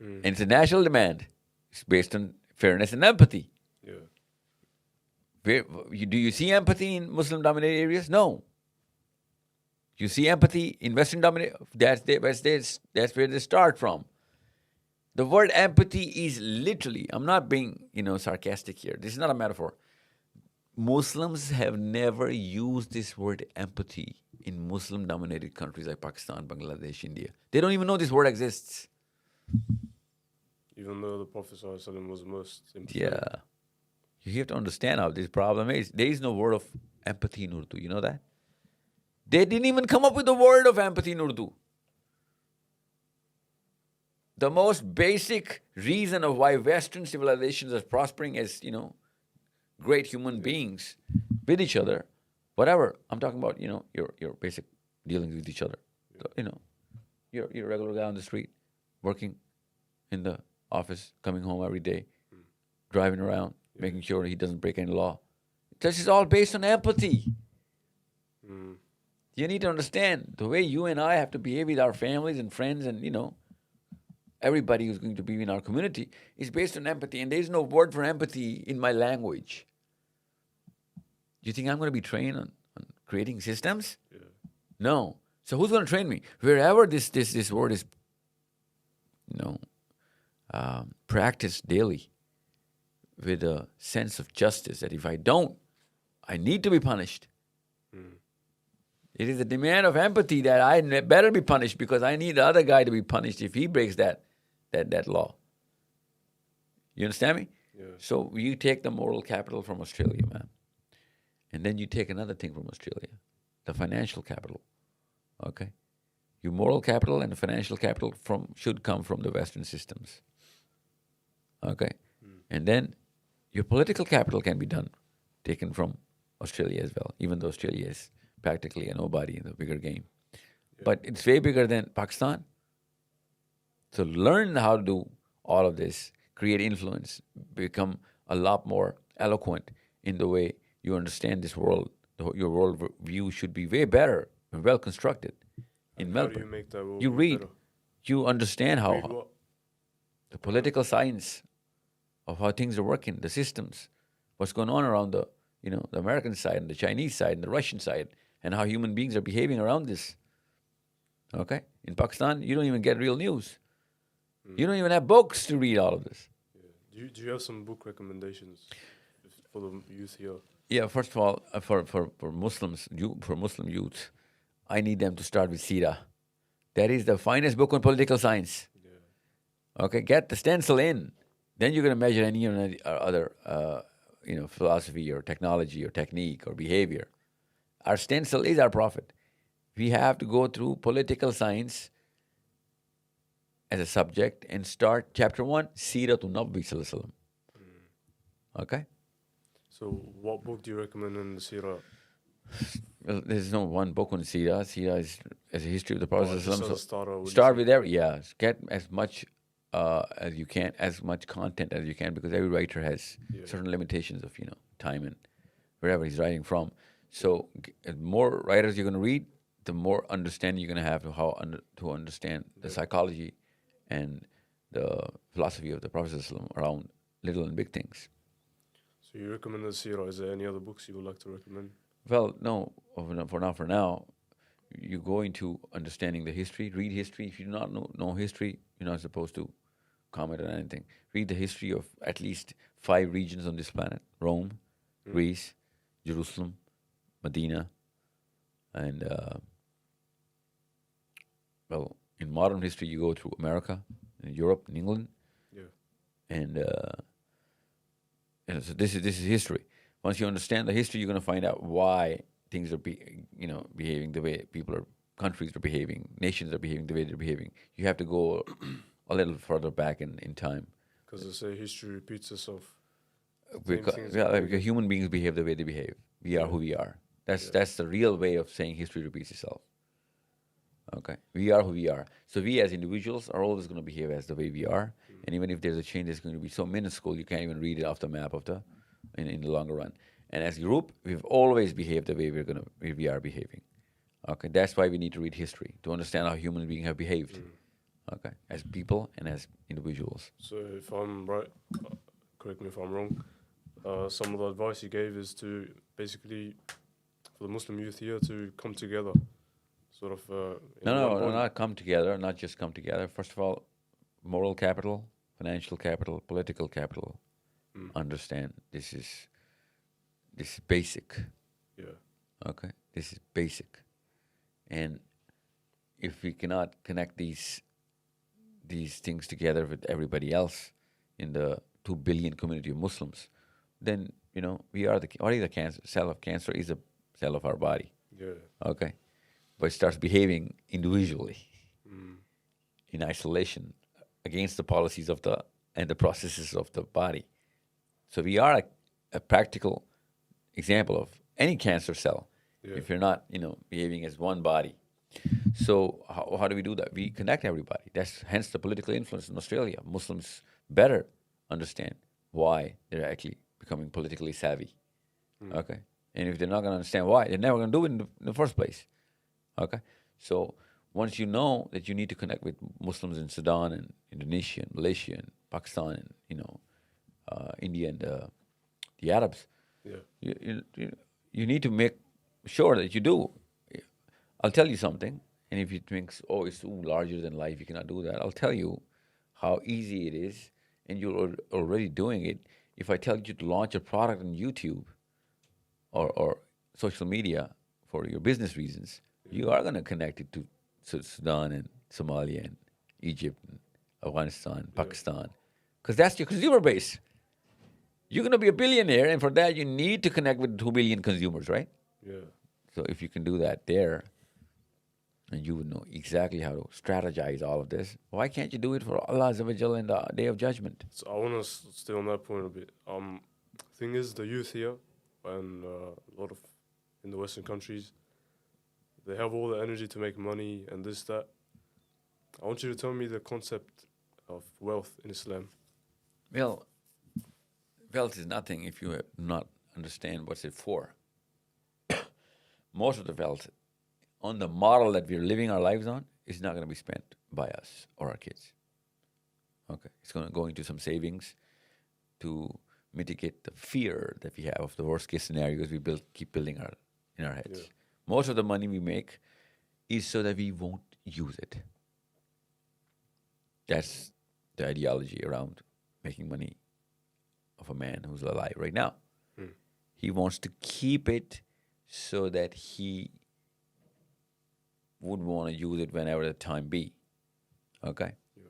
[SPEAKER 2] And it's a natural demand. It's based on fairness and empathy.
[SPEAKER 1] Yeah.
[SPEAKER 2] Do you see empathy in Muslim-dominated areas? No. You see empathy in Western-dominated. That's where they start from. The word empathy is literally. I'm not being sarcastic here. This is not a metaphor. Muslims have never used this word empathy in Muslim-dominated countries like Pakistan, Bangladesh, India. They don't even know this word exists.
[SPEAKER 1] Even though the Prophet ﷺ was most empathetic.
[SPEAKER 2] Yeah. You have to understand how this problem is. There is no word of empathy in Urdu. You know that? They didn't even come up with the word of empathy in Urdu. The most basic reason of why Western civilizations are prospering as, great human beings with each other, whatever. I'm talking about, your basic dealings with each other. So, you're a regular guy on the street, working in the office, coming home every day, driving around, making sure he doesn't break any law. This is all based on empathy. You need to understand the way you and I have to behave with our families and friends and, everybody who's going to be in our community is based on empathy. And there's no word for empathy in my language. Do you think I'm going to be trained on creating systems?
[SPEAKER 1] Yeah.
[SPEAKER 2] No. So who's going to train me? Wherever this word is, practiced daily with a sense of justice that if I don't, I need to be punished. It is a demand of empathy that I better be punished because I need the other guy to be punished if he breaks that law. You understand me?
[SPEAKER 1] Yeah.
[SPEAKER 2] So you take the moral capital from Australia, man. And then you take another thing from Australia, the financial capital. Okay? Your moral capital and the financial capital should come from the Western systems. Okay? And then your political capital can be taken from Australia as well, even though Australia is practically a nobody in the bigger game. Yeah. But it's way bigger than Pakistan. So learn how to do all of this, create influence, become a lot more eloquent in the way you understand this world. Your world view should be way better and well constructed. In Melbourne,
[SPEAKER 1] how do you make that world
[SPEAKER 2] you read,
[SPEAKER 1] better?
[SPEAKER 2] you understand
[SPEAKER 1] Read
[SPEAKER 2] how
[SPEAKER 1] what?
[SPEAKER 2] the political science of how things are working, the systems, what's going on around the American side and the Chinese side and the Russian side, and how human beings are behaving around this. Okay? In Pakistan, you don't even get real news. You don't even have books to read all of this.
[SPEAKER 1] Yeah. Do you have some book recommendations for the youth here?
[SPEAKER 2] Yeah, first of all, for Muslims, for Muslim youth, I need them to start with Sira. That is the finest book on political science. Yeah. Okay, get the stencil in. Then you're going to measure any other, philosophy or technology or technique or behavior. Our stencil is our prophet. We have to go through political science as a subject and start chapter 1, Siratun Nabi Sallallahu Alaihi Wasallam. Okay?
[SPEAKER 1] So what book do you recommend in the Sirah?
[SPEAKER 2] Well, there's no one book on Sirah. Sirah is as a history of the Prophet.
[SPEAKER 1] Just as a starter, would
[SPEAKER 2] Start
[SPEAKER 1] you
[SPEAKER 2] with get as much as you can, as much content as you can, because every writer has certain limitations of time and wherever he's writing from. So the more writers you're going to read, the more understanding you're going to have of how to understand the psychology and the philosophy of the Prophet ﷺ around little and big things.
[SPEAKER 1] So you recommend the Seerah. Is there any other books you would like to recommend?
[SPEAKER 2] Well, no, for now, you go into understanding the history, read history. If you do not know history, you're not supposed to comment on anything. Read the history of at least 5 regions on this planet: Rome, Greece, Jerusalem, Medina, and well, in modern history, you go through America, and Europe, and England, and so this is history. Once you understand the history, you're going to find out why things are behaving the way countries are behaving, nations are behaving the way they're behaving. You have to go a little further back in time.
[SPEAKER 1] Because they say history repeats itself.
[SPEAKER 2] Because human beings behave the way they behave. We are who we are. That's the real way of saying history repeats itself. Okay, we are who we are. So we as individuals are always going to behave as the way we are. And even if there's a change that's going to be so minuscule, you can't even read it off the map in the longer run. And as a group, we've always behaved the way we are behaving. Okay, that's why we need to read history to understand how human beings have behaved. Okay, as people and as individuals.
[SPEAKER 1] So if I'm right, correct me if I'm wrong. Some of the advice you gave is to basically for the Muslim youth here to come together, sort of.
[SPEAKER 2] No, not come together. Not just come together. First of all, moral capital, financial capital, political capital. Understand this is basic.
[SPEAKER 1] Yeah.
[SPEAKER 2] Okay, this is basic, and if we cannot connect these things together with everybody else in the 2 billion community of Muslims, then we are the cancer. Cell of cancer is a cell of our body.
[SPEAKER 1] Yeah.
[SPEAKER 2] Okay, but it starts behaving individually, in isolation, against the policies and the processes of the body. So we are a practical example of any cancer cell. If you're not, behaving as one body. So how do we do that? We connect everybody. That's hence the political influence in Australia. Muslims better understand why they're actually becoming politically savvy. Okay, and if they're not going to understand why, they're never going to do it in the first place. Okay, so once you know that you need to connect with Muslims in Sudan and Indonesia and Malaysia and Pakistan and India and the Arabs, you need to make sure that you do. I'll tell you something, and if you think, it's too larger than life, you cannot do that, I'll tell you how easy it is, and you're already doing it. If I tell you to launch a product on YouTube or social media for your business reasons, you are going to connect it to Sudan and Somalia and Egypt and Afghanistan, Pakistan, because that's your consumer base. You're going to be a billionaire, and for that, you need to connect with 2 billion consumers, right?
[SPEAKER 1] Yeah.
[SPEAKER 2] So if you can do that there, and you would know exactly how to strategize all of this, why can't you do it for Allah Azza wa Jalla in the Day of Judgment?
[SPEAKER 1] So I want to stay on that point a bit. Thing is, the youth here and a lot of in the Western countries, they have all the energy to make money and this, that. I want you to tell me the concept of wealth in Islam.
[SPEAKER 2] Well, wealth is nothing if you do not understand what's it for. Most of the wealth on the model that we're living our lives on is not going to be spent by us or our kids. Okay, it's going to go into some savings to mitigate the fear that we have of the worst case scenarios we keep building in our heads. Yeah. Most of the money we make is so that we won't use it. That's the ideology around making money of a man who's alive right now. He wants to keep it so that he would want to use it whenever the time be. Okay? Yeah.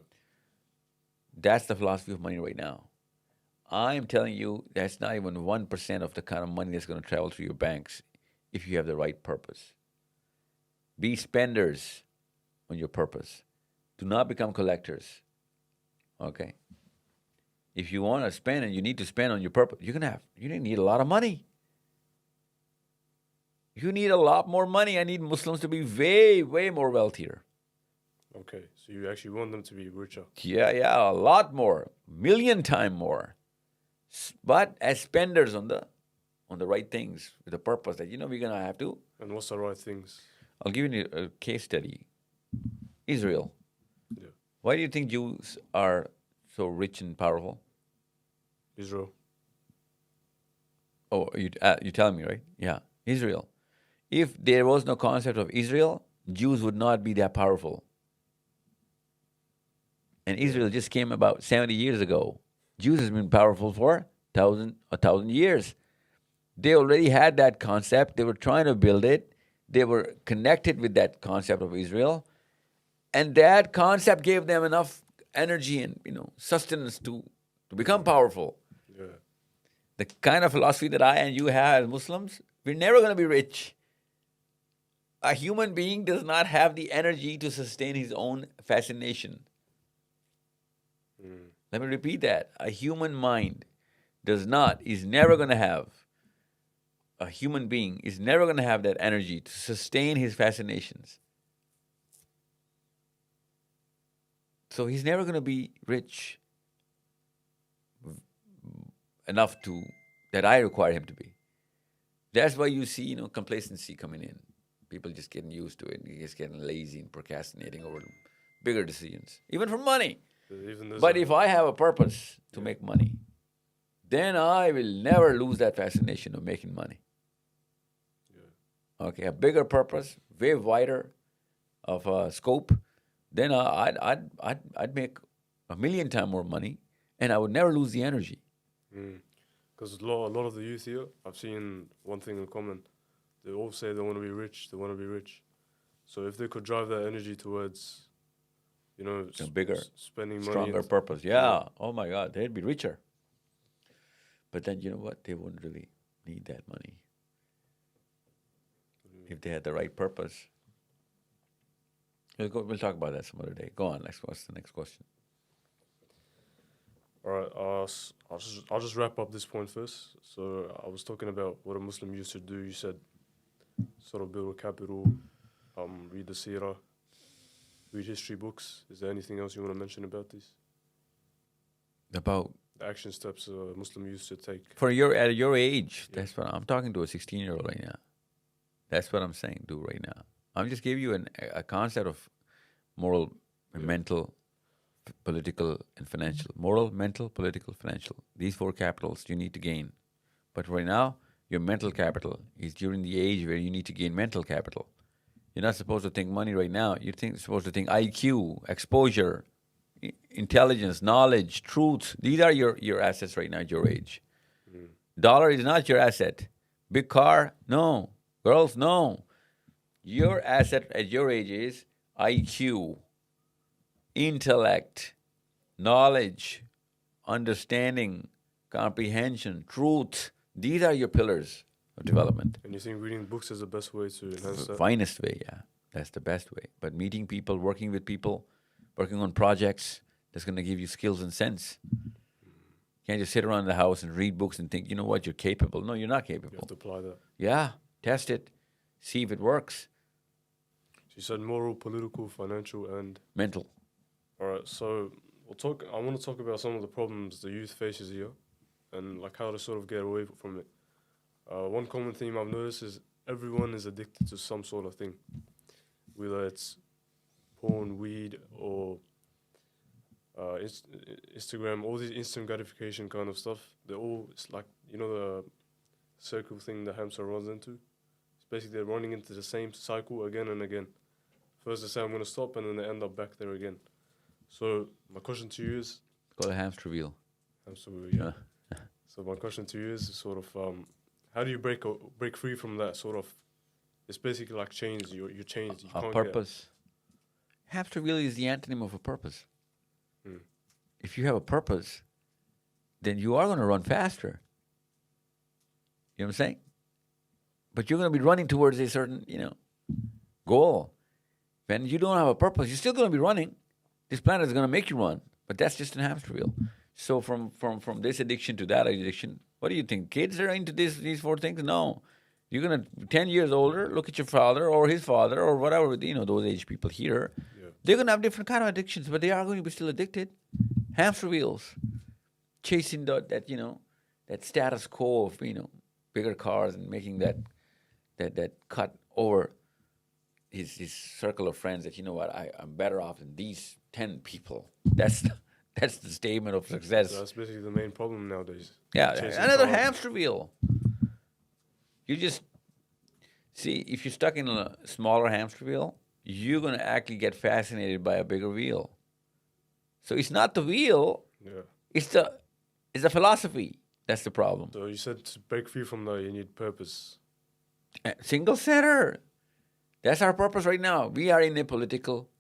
[SPEAKER 2] That's the philosophy of money right now. I'm telling you, that's not even 1% of the kind of money that's going to travel through your banks if you have the right purpose. Be spenders on your purpose. Do not become collectors. Okay? If you want to spend and you need to spend on your purpose, you need a lot of money. You need a lot more money. I need Muslims to be way, way more wealthier.
[SPEAKER 1] Okay, so you actually want them to be richer?
[SPEAKER 2] Yeah, a lot more, 1,000,000 times more. But as spenders on the on the right things with a purpose that, we're going to have to.
[SPEAKER 1] And what's the right things?
[SPEAKER 2] I'll give you a case study. Israel.
[SPEAKER 1] Yeah.
[SPEAKER 2] Why do you think Jews are so rich and powerful?
[SPEAKER 1] Israel.
[SPEAKER 2] Oh, you tell me, right? Yeah, Israel. If there was no concept of Israel, Jews would not be that powerful. And Israel just came about 70 years ago. Jews has been powerful for a thousand years. They already had that concept. They were trying to build it. They were connected with that concept of Israel. And that concept gave them enough energy and sustenance to become powerful.
[SPEAKER 1] Yeah.
[SPEAKER 2] The kind of philosophy that I and you have as Muslims, we're never going to be rich. A human being does not have the energy to sustain his own fascination. Let me repeat that. A human mind is never going to have, a human being is never going to have that energy to sustain his fascinations. So he's never going to be rich enough that I require him to be. That's why you see, complacency coming in. People just getting used to it. You're just getting lazy and procrastinating over bigger decisions, even for money. But if I have a purpose to make money, then I will never lose that fascination of making money. Okay, a bigger purpose, way wider of a scope, then I'd make 1,000,000 times more money, and I would never lose the energy.
[SPEAKER 1] Because a lot of the youth here, I've seen one thing in common. They all say they want to be rich. They want to be rich. So if they could drive that energy towards,
[SPEAKER 2] A bigger,
[SPEAKER 1] spending money,
[SPEAKER 2] stronger purpose. Yeah. Oh my God, they'd be richer. But then you know what? They wouldn't really need that money if they had the right purpose. We'll talk about that some other day. Go on. What's the next question?
[SPEAKER 1] All right. I'll just wrap up this point first. So I was talking about what a Muslim used to do. You said sort of build a capital, read the seerah, read history books. Is there anything else you want to mention about this?
[SPEAKER 2] About
[SPEAKER 1] the action steps a Muslim used to take
[SPEAKER 2] at your age. Yeah. That's what I'm talking to, a 16-year-old right now. That's what I'm saying. Do right now. I'm just giving you a concept of moral, mental, political, and financial. Moral, mental, political, financial. These 4 capitals you need to gain. But right now, your mental capital is during the age where you need to gain mental capital. You're not supposed to think money right now. You're supposed to think IQ, exposure, intelligence, knowledge, truth. These are your assets right now at your age. Dollar is not your asset. Big car, no. Girls, no. Your asset at your age is IQ, intellect, knowledge, understanding, comprehension, truth. These are your pillars of development.
[SPEAKER 1] And you think reading books is the best way to enhance that?
[SPEAKER 2] Finest way, yeah. That's the best way. But meeting people, working with people, working on projects, that's going to give you skills and sense. You can't just sit around the house and read books and think, you know what, you're capable. No, you're not capable.
[SPEAKER 1] You have to apply that.
[SPEAKER 2] Yeah, test it. See if it works.
[SPEAKER 1] So you said moral, political, financial, and
[SPEAKER 2] mental.
[SPEAKER 1] All right, so I want to talk about some of the problems the youth faces here, and like how to sort of get away from it. One common theme I've noticed is everyone is addicted to some sort of thing, whether it's porn, weed, or Instagram, all these instant gratification kind of stuff. It's like, the circle thing the hamster runs into. It's basically they're running into the same cycle again and again. First they say I'm going to stop, and then they end up back there again. So my question to you is...
[SPEAKER 2] Called a hamster-wheel.
[SPEAKER 1] Hamster-wheel, yeah. So my question to you is sort of, how do you break free from that sort of... It's basically like chains. You're chained. You
[SPEAKER 2] can't purpose. Hamster-wheel is the antonym of a purpose. If you have a purpose, then you are going to run faster. You know what I'm saying? But you're going to be running towards a certain, goal. When you don't have a purpose, you're still going to be running. This planet is going to make you run, but that's just a hamster wheel. So from this addiction to that addiction, what do you think? Kids are into these 4 things? No. You're going to, 10 years older, look at your father or his father or whatever, those age people here. Yeah. They're going to have different kind of addictions, but they are going to be still addicted. Hamster wheels, chasing that status quo of, bigger cars and making that cut over his circle of friends that, you know what, I'm better off than these 10 people. That's the statement of success.
[SPEAKER 1] So that's basically the main problem nowadays.
[SPEAKER 2] Yeah,
[SPEAKER 1] Chasing
[SPEAKER 2] another
[SPEAKER 1] cars.
[SPEAKER 2] hamster wheel. You just see, if you're stuck in a smaller hamster wheel, you're going to actually get fascinated by a bigger wheel. So it's not the wheel,
[SPEAKER 1] Yeah.
[SPEAKER 2] it's the philosophy. That's the problem.
[SPEAKER 1] So you said to break free from that, you need purpose.
[SPEAKER 2] Single center. That's our purpose right now. We are in a political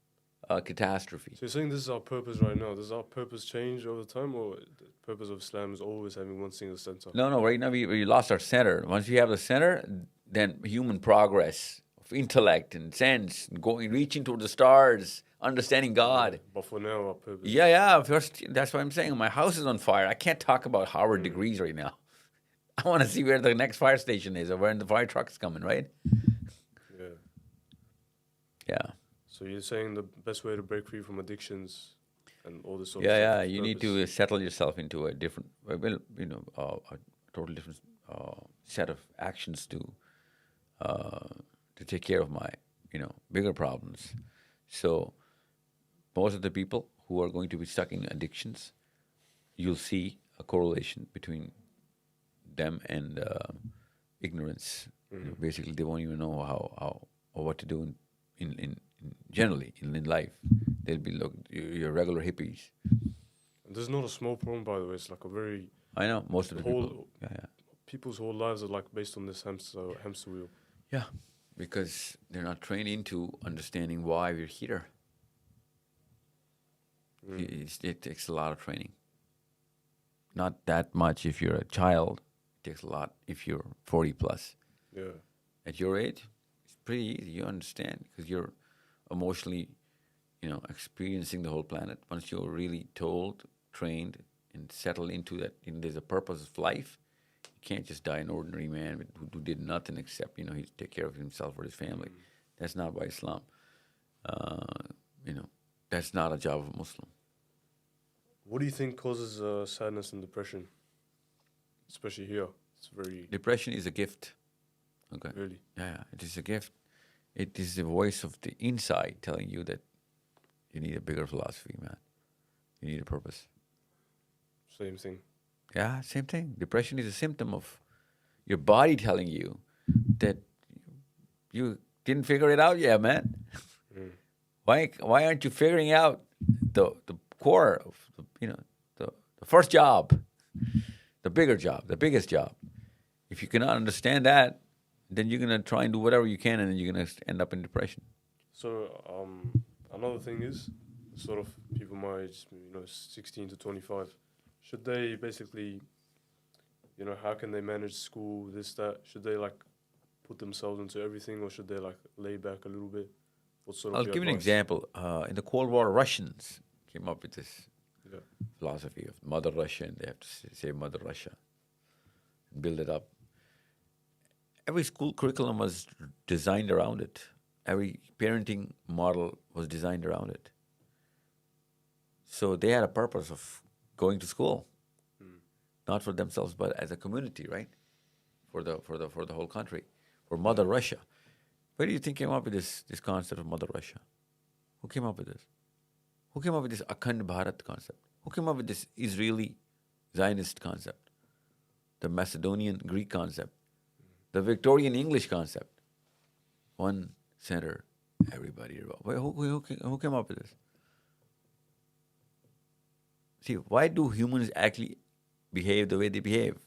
[SPEAKER 2] catastrophe.
[SPEAKER 1] So you're saying this is our purpose right now. Does our purpose change over time, or the purpose of Islam is always having one single center?
[SPEAKER 2] No. Right now we lost our center. Once we have the center, then human progress of intellect and sense, and reaching toward the stars, understanding God.
[SPEAKER 1] But for now, our purpose.
[SPEAKER 2] Yeah. First, that's what I'm saying. My house is on fire. I can't talk about Harvard degrees right now. I want to see where the next fire station is or when the fire truck's coming, right?
[SPEAKER 1] Yeah.
[SPEAKER 2] Yeah.
[SPEAKER 1] So you're saying the best way to break free from addictions and all this sort of
[SPEAKER 2] Yeah.
[SPEAKER 1] stuff is
[SPEAKER 2] You need
[SPEAKER 1] purpose.
[SPEAKER 2] to settle yourself into a different, a total different set of actions to take care of my, bigger problems. So most of the people who are going to be stuck in addictions, you'll see a correlation between them and ignorance. Basically, they won't even know how or what to do in generally in life. They'll be your regular hippies.
[SPEAKER 1] And this is not a small problem, by the way. It's like a very
[SPEAKER 2] I know most of the
[SPEAKER 1] whole
[SPEAKER 2] people. Yeah.
[SPEAKER 1] people's whole lives are like based on this hamster wheel.
[SPEAKER 2] Yeah, because they're not trained into understanding why we're here. It takes a lot of training. Not that much if you're a child. It takes a lot if you're 40 plus.
[SPEAKER 1] Yeah.
[SPEAKER 2] At your age, it's pretty easy. You understand because you're emotionally, experiencing the whole planet. Once you're really told, trained, and settled into that, there's a purpose of life. You can't just die an ordinary man who did nothing except, he take care of himself or his family. That's not by Islam. That's not a job of a Muslim.
[SPEAKER 1] What do you think causes sadness and depression, especially here? It's very
[SPEAKER 2] Depression is a gift. Okay.
[SPEAKER 1] really.
[SPEAKER 2] Yeah, it is a gift. It is the voice of the inside telling you that you need a bigger philosophy, man. You need a purpose.
[SPEAKER 1] Same thing.
[SPEAKER 2] Yeah, same thing. Depression is a symptom of your body telling you that you didn't figure it out yet, man. Why aren't you figuring out the core of the first job, the bigger job, the biggest job? If you cannot understand that, then you're gonna try and do whatever you can, and then you're gonna end up in depression.
[SPEAKER 1] So another thing is, sort of people my age, 16 to 25, should they basically, how can they manage school, this, that? Should they like put themselves into everything, or should they like lay back a little bit? What sort of
[SPEAKER 2] I'll
[SPEAKER 1] your
[SPEAKER 2] give you an
[SPEAKER 1] advice?
[SPEAKER 2] example. In the Cold War, Russians came up with this
[SPEAKER 1] Yeah.
[SPEAKER 2] philosophy of Mother Russia, and they have to say Mother Russia, and build it up. Every school curriculum was designed around it. Every parenting model was designed around it. So they had a purpose of going to school, not for themselves, but as a community, right? For the whole country, for Mother Russia. Where do you think came up with this concept of Mother Russia? Who came up with this? Who came up with this Akhand Bharat concept? Who came up with this Israeli Zionist concept? The Macedonian Greek concept? The Victorian English concept? One center, everybody. Who came up with this? See, why do humans actually behave the way they behave?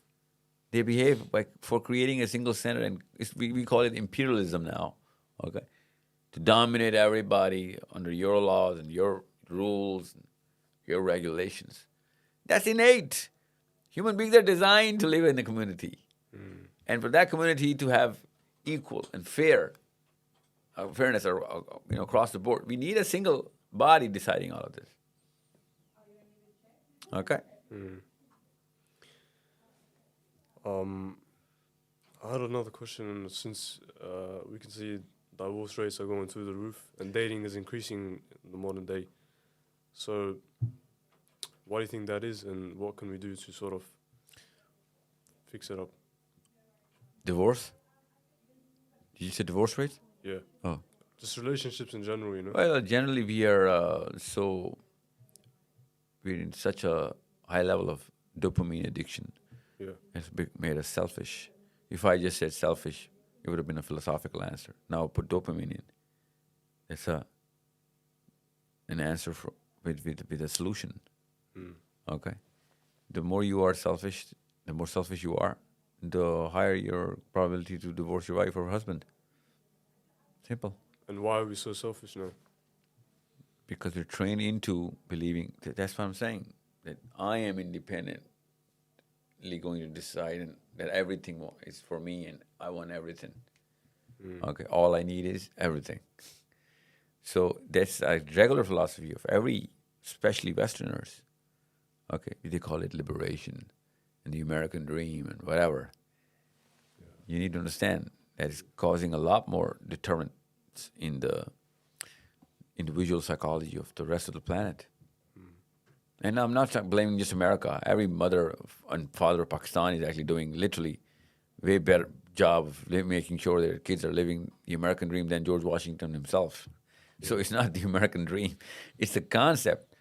[SPEAKER 2] They behave for creating a single center, and we call it imperialism now, okay? To dominate everybody under your laws and your rules and your regulations. That's innate. Human beings are designed to live in a community. And for that community to have equal and fairness across the board, we need a single body deciding all of this. Okay?
[SPEAKER 1] I had another question. Since we can see divorce rates are going through the roof and dating is increasing in the modern day, so why do you think that is, and what can we do to sort of fix it up?
[SPEAKER 2] Divorce? Did you say divorce rate?
[SPEAKER 1] Yeah.
[SPEAKER 2] Oh.
[SPEAKER 1] Just relationships in general, you know?
[SPEAKER 2] Well, generally we are we're in such a high level of dopamine addiction.
[SPEAKER 1] Yeah.
[SPEAKER 2] It's made us selfish. If I just said selfish, it would have been a philosophical answer. Now put dopamine in. It's an answer with a solution. Okay? The more you are selfish, the more selfish you are, the higher your probability to divorce your wife or husband. Simple.
[SPEAKER 1] And why are we so selfish now?
[SPEAKER 2] Because we're trained into believing, that's what I'm saying, that I am independently going to decide and that everything is for me and I want everything. Okay, all I need is everything. So that's a regular philosophy of every, especially Westerners. Okay, they call it liberation and the American dream and whatever. You need to understand that it's causing a lot more deterrence in the individual psychology of the rest of the planet. And I'm not blaming just America. Every mother and father of Pakistan is actually doing literally way better job of making sure their kids are living the American dream than George Washington himself. So it's not the American dream. It's a concept,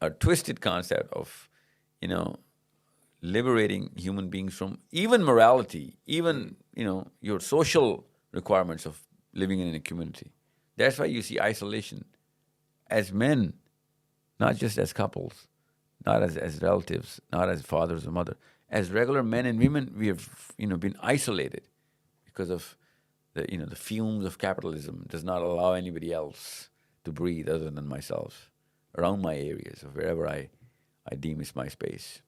[SPEAKER 2] a twisted concept of, liberating human beings from even morality, even, your social requirements of living in a community. That's why you see isolation as men, not just as couples, not as relatives, not as fathers or mothers. As regular men and women, we have, been isolated because of the fumes of capitalism does not allow anybody else to breathe other than myself around my areas or wherever I deem is my space.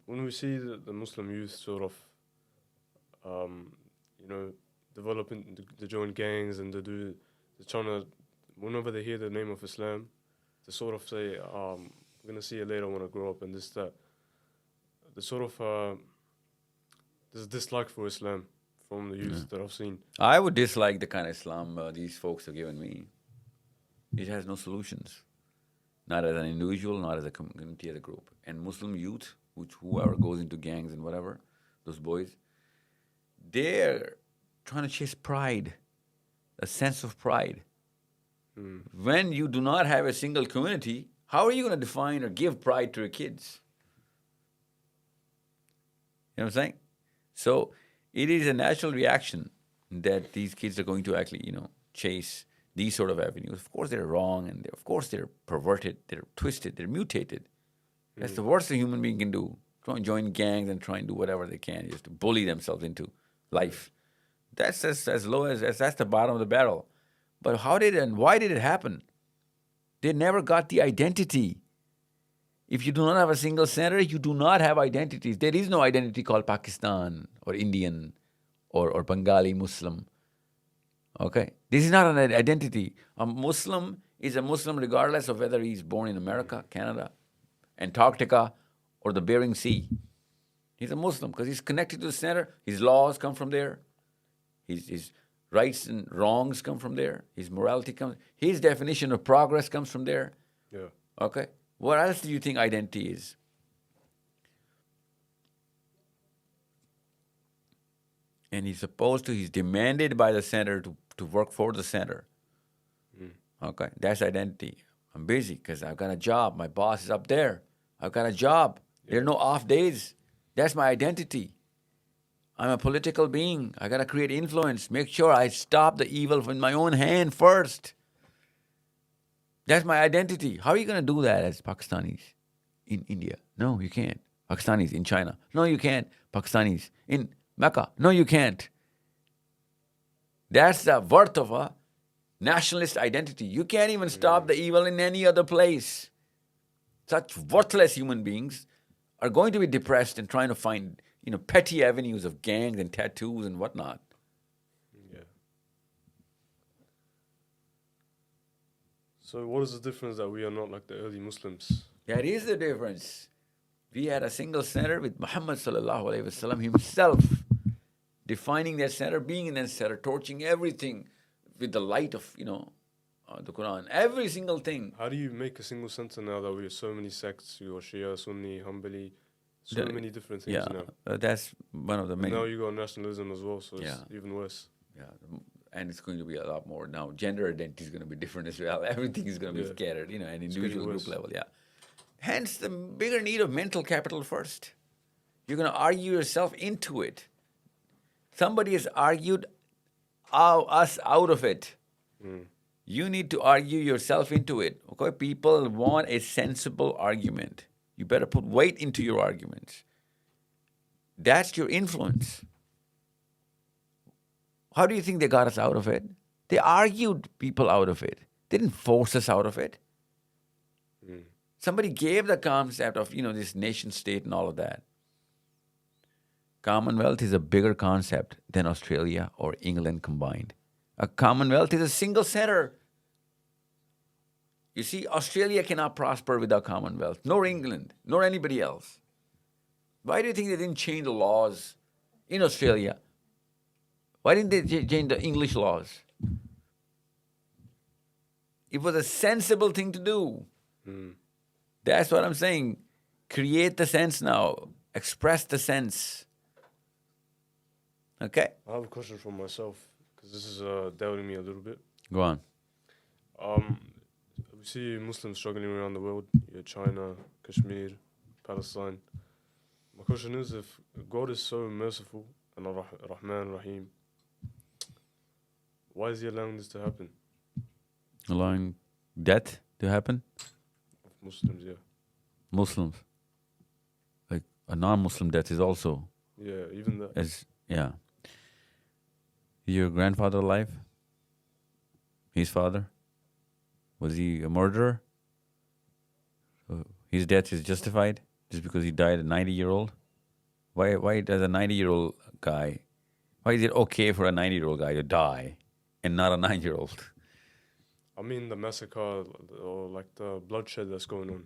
[SPEAKER 1] When we see the Muslim youth sort of, developing the join gangs and they're trying to, whenever they hear the name of Islam, to sort of say, I'm going to see you later when I grow up and this, that. The sort of, there's dislike for Islam from the youth that I've seen.
[SPEAKER 2] I would dislike the kind of Islam these folks have given me. It has no solutions. Not as an individual, not as a community, as a group. And Muslim youth, whoever goes into gangs and whatever, those boys, they're trying to chase pride, a sense of pride. When you do not have a single community, how are you going to define or give pride to your kids? You know what I'm saying? So it is a natural reaction that these kids are going to actually, chase these sort of avenues. Of course, they're wrong, and of course, they're perverted, they're twisted, they're mutated. That's the worst a human being can do. Try and join gangs and try and do whatever they can just to bully themselves into life. That's as low as that's the bottom of the barrel. But how did and why did it happen? They never got the identity. If you do not have a single center, you do not have identities. There is no identity called Pakistan or Indian or Bengali Muslim. Okay? This is not an identity. A Muslim is a Muslim regardless of whether he's born in America, Canada, Antarctica, or the Bering Sea. He's a Muslim because he's connected to the center. His laws come from there. His rights and wrongs come from there. His morality comes. His definition of progress comes from there.
[SPEAKER 1] Yeah.
[SPEAKER 2] Okay? What else do you think identity is? And he's demanded by the center to work for the center. Okay? That's identity. I'm busy because I've got a job. My boss is up there. I've got a job. There are no off days. That's my identity. I'm a political being. I got to create influence. Make sure I stop the evil from my own hand first. That's my identity. How are you going to do that as Pakistanis in India? No, you can't. Pakistanis in China. No, you can't. Pakistanis in Mecca. No, you can't. That's the worth of a nationalist identity. You can't even stop the evil in any other place. Such worthless human beings are going to be depressed and trying to find, petty avenues of gangs and tattoos and whatnot.
[SPEAKER 1] Yeah. So what is the difference that we are not like the early Muslims?
[SPEAKER 2] That is the difference. We had a single center with Muhammad sallallahu alaihi wasallam himself defining that center, being in that center, torching everything with the light of, the Quran. Every single thing.
[SPEAKER 1] How do you make a single center now that we have so many sects? You got Shia, Sunni, Hanbali, So many different things now.
[SPEAKER 2] That's one of the
[SPEAKER 1] And
[SPEAKER 2] many.
[SPEAKER 1] now you got nationalism as well, so it's even worse.
[SPEAKER 2] Yeah, and it's going to be a lot more now. Gender identity is going to be different as well. Everything is going to be scattered, you know, at individual group level. Yeah. Hence, the bigger need of mental capital first. You're going to argue yourself into it. Somebody has argued us out of it. You need to argue yourself into it. Okay, people want a sensible argument. You better put weight into your arguments. That's your influence. How do you think they got us out of it? They argued people out of it. They didn't force us out of it. Somebody gave the concept of, this nation state and all of that. Commonwealth is a bigger concept than Australia or England combined. A Commonwealth is a single center. You see, Australia cannot prosper without Commonwealth, nor England, nor anybody else. Why do you think they didn't change the laws in Australia? Why didn't they change the English laws? It was a sensible thing to do. That's what I'm saying. Create the sense now. Express the sense. Okay?
[SPEAKER 1] I have a question for myself, because this is doubting me a little bit.
[SPEAKER 2] Go on.
[SPEAKER 1] We see Muslims struggling around the world. China, Kashmir, Palestine. My question is, if God is so merciful and Rahman Rahim, why is He allowing this to happen?
[SPEAKER 2] Allowing death to happen?
[SPEAKER 1] Muslims, yeah.
[SPEAKER 2] Muslims. Like a non-Muslim death is also.
[SPEAKER 1] Yeah, even that.
[SPEAKER 2] Is your grandfather alive? His father? Was he a murderer? So his death is justified just because he died a 90-year-old? Why does a 90-year-old guy, why is it okay for a 90-year-old guy to die and not a 9-year-old?
[SPEAKER 1] I mean the massacre or like the bloodshed that's going on.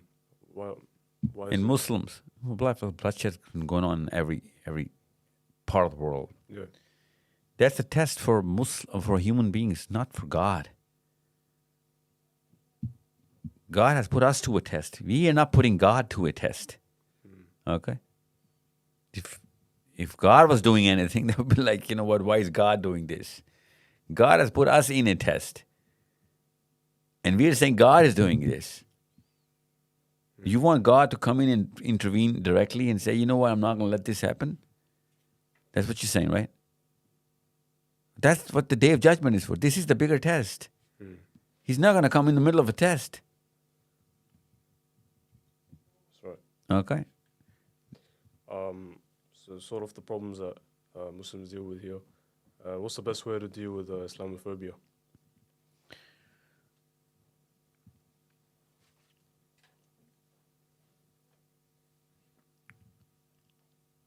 [SPEAKER 1] Why
[SPEAKER 2] in Muslims, bloodshed has been going on in every part of the world.
[SPEAKER 1] Yeah.
[SPEAKER 2] That's a test for human beings, not for God. God has put us to a test. We are not putting God to a test. Okay? If God was doing anything, that would be like, why is God doing this? God has put us in a test. And we are saying God is doing this. You want God to come in and intervene directly and say, you know what, I'm not going to let this happen? That's what you're saying, right? That's what the day of judgment is for. This is the bigger test. He's not going to come in the middle of a test.
[SPEAKER 1] That's right.
[SPEAKER 2] Okay.
[SPEAKER 1] So sort of the problems that Muslims deal with here. What's the best way to deal with Islamophobia?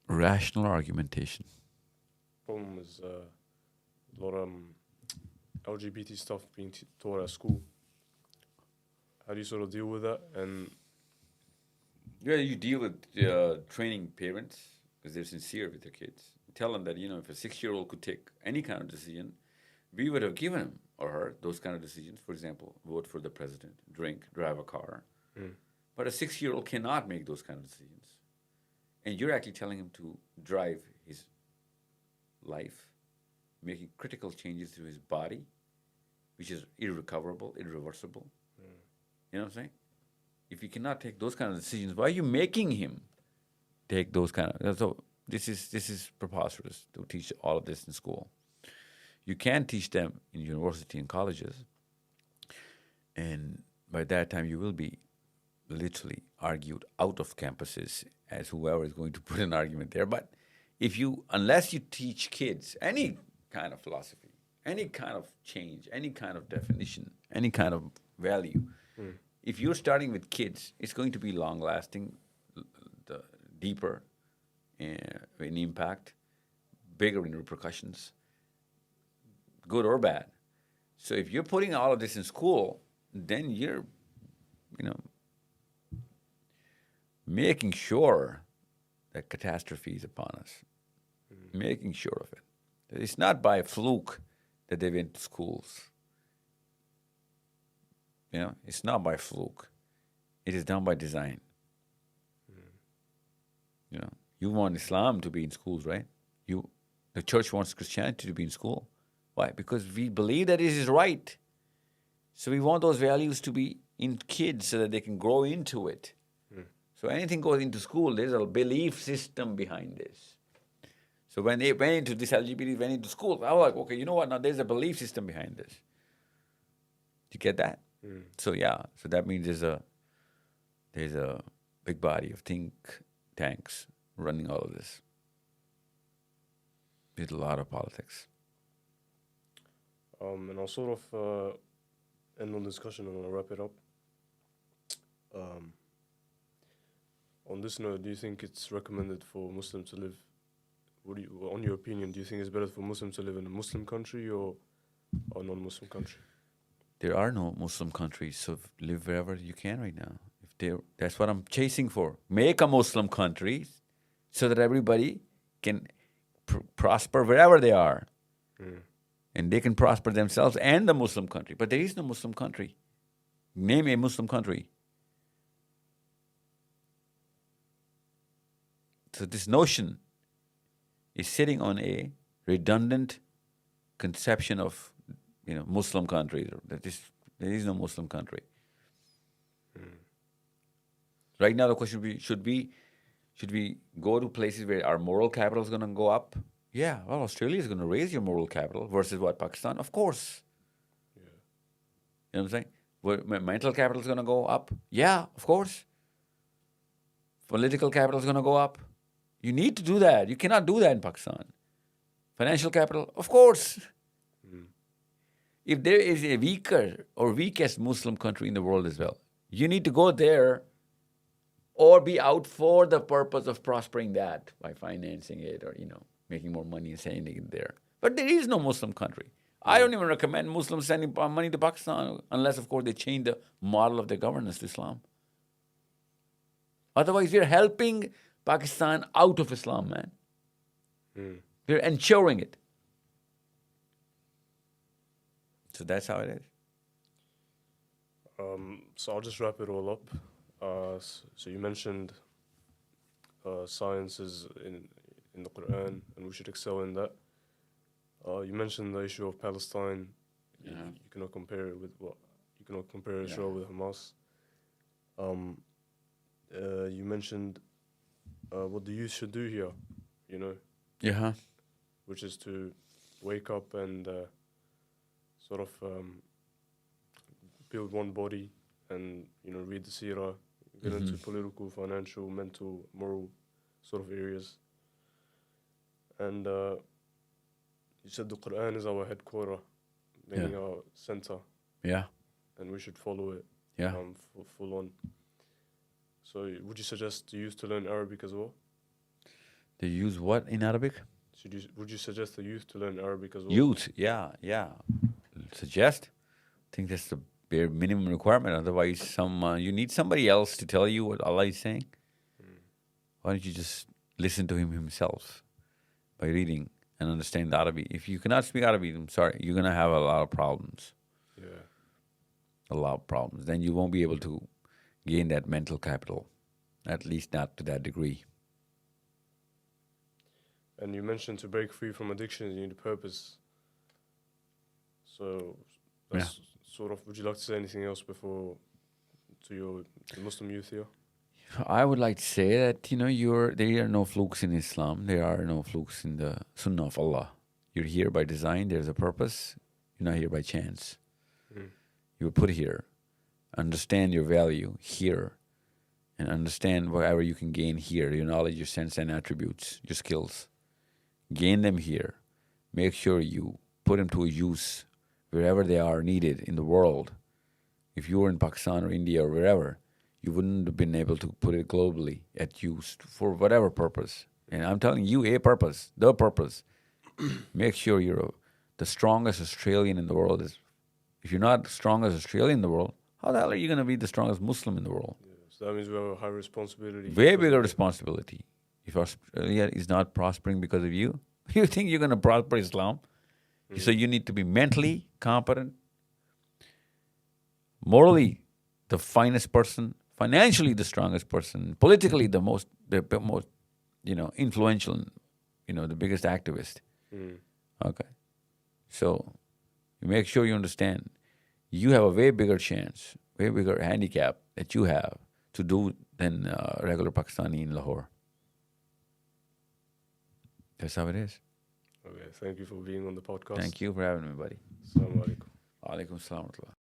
[SPEAKER 2] Rational argumentation.
[SPEAKER 1] Problem is a lot of LGBT stuff being taught at school. How do you sort of deal with that? And
[SPEAKER 2] you deal with training parents because they're sincere with their kids. Tell them that, if a 6-year-old could take any kind of decision, we would have given him or her those kind of decisions. For example, vote for the president, drink, drive a car. But a 6-year-old cannot make those kind of decisions. And you're actually telling him to drive his life, making critical changes to his body, which is irrecoverable, irreversible. You know what I'm saying? If he cannot take those kind of decisions, why are you making him take those kind of... So this is preposterous to teach all of this in school. You can teach them in university and colleges, and by that time you will be literally argued out of campuses as whoever is going to put an argument there. But unless you teach kids any kind of philosophy, any kind of change, any kind of definition, any kind of value, if you're starting with kids, it's going to be long-lasting, deeper in impact, bigger in repercussions, good or bad. So if you're putting all of this in school, then you're, making sure that catastrophe is upon us. Making sure of it. It's not by a fluke that they went to schools. It's not by fluke. It is done by design. You want Islam to be in schools, right? The church wants Christianity to be in school. Why? Because we believe that it is right. So we want those values to be in kids so that they can grow into it. So anything goes into school, there's a belief system behind this. So when they went into this LGBT, went into schools, I was like, okay, you know what? Now there's a belief system behind this. Do you get that? So so that means there's a big body of think tanks running all of this. With a lot of politics.
[SPEAKER 1] And I'll sort of end on discussion and I'll wrap it up. On this note, do you think it's recommended for Muslims to live? On your opinion, do you think it's better for Muslims to live in a Muslim country or a non-Muslim country?
[SPEAKER 2] There are no Muslim countries, so live wherever you can right now. That's what I'm chasing for. Make a Muslim country so that everybody can prosper wherever they are. And they can prosper themselves and the Muslim country. But there is no Muslim country. Name a Muslim country. So this notion is sitting on a redundant conception of Muslim countries. There is no Muslim country. Right now the question would be, should we go to places where our moral capital is going to go up? Yeah, well, Australia is going to raise your moral capital versus what, Pakistan? Of course. Yeah. You know what I'm saying? Where mental capital is going to go up? Yeah, of course. Political capital is going to go up? You need to do that. You cannot do that in Pakistan. Financial capital? Of course. If there is a weaker or weakest Muslim country in the world as well, you need to go there or be out for the purpose of prospering that by financing it or, making more money and sending it there. But there is no Muslim country. I don't even recommend Muslims sending money to Pakistan unless, of course, they change the model of their governance to Islam. Otherwise, we're helping Pakistan out of Islam, man. We're ensuring it. So that's how it is.
[SPEAKER 1] So I'll just wrap it all up. So you mentioned science is in the Quran, and we should excel in that. You mentioned the issue of Palestine. You cannot compare it with you cannot compare Israel with Hamas. You mentioned what the youth should do here,
[SPEAKER 2] Yeah.
[SPEAKER 1] which is to wake up and sort of build one body and read the seerah, get into political, financial, mental, moral sort of areas. And you said the Quran is our headquarter, meaning our center.
[SPEAKER 2] Yeah.
[SPEAKER 1] And we should follow it.
[SPEAKER 2] Yeah.
[SPEAKER 1] Full on. So would you suggest the youth to learn Arabic as well?
[SPEAKER 2] They use what in Arabic?
[SPEAKER 1] Would you suggest the youth to learn Arabic as well?
[SPEAKER 2] Youth, yeah. Suggest. I think that's the bare minimum requirement. Otherwise, you need somebody else to tell you what Allah is saying. Why don't you just listen to him himself by reading and understand the Arabic? If you cannot speak Arabic, I'm sorry, you're going to have a lot of problems.
[SPEAKER 1] Yeah.
[SPEAKER 2] A lot of problems. Then you won't be able to gain that mental capital, at least not to that degree.
[SPEAKER 1] And you mentioned to break free from addictions, you need a purpose. So that's sort of, would you like to say anything else before to the Muslim youth here?
[SPEAKER 2] I would like to say that, there are no flukes in Islam. There are no flukes in the Sunnah of Allah. You're here by design. There's a purpose. You're not here by chance. You were put here. Understand your value here and understand whatever you can gain here, your knowledge, your sense and attributes, your skills. Gain them here. Make sure you put them to use wherever they are needed in the world. If you were in Pakistan or India or wherever, you wouldn't have been able to put it globally at use for whatever purpose. And I'm telling you the purpose. Make sure you're the strongest Australian in the world. If you're not the strongest Australian in the world, how the hell are you going to be the strongest Muslim in the world?
[SPEAKER 1] Yeah, so that means we have a high responsibility.
[SPEAKER 2] Way bigger responsibility. If Australia is not prospering because of you, you think you're going to prosper Islam? So you need to be mentally competent, morally the finest person, financially the strongest person, politically the most influential, the biggest activist. Okay. So you make sure you understand you have a way bigger chance, way bigger handicap that you have to do than a regular Pakistani in Lahore. That's how it is.
[SPEAKER 1] Okay, thank you for being on the podcast.
[SPEAKER 2] Thank you for having me, buddy.
[SPEAKER 1] Assalamu alaikum.
[SPEAKER 2] Alaikum salam wa rahmatullah.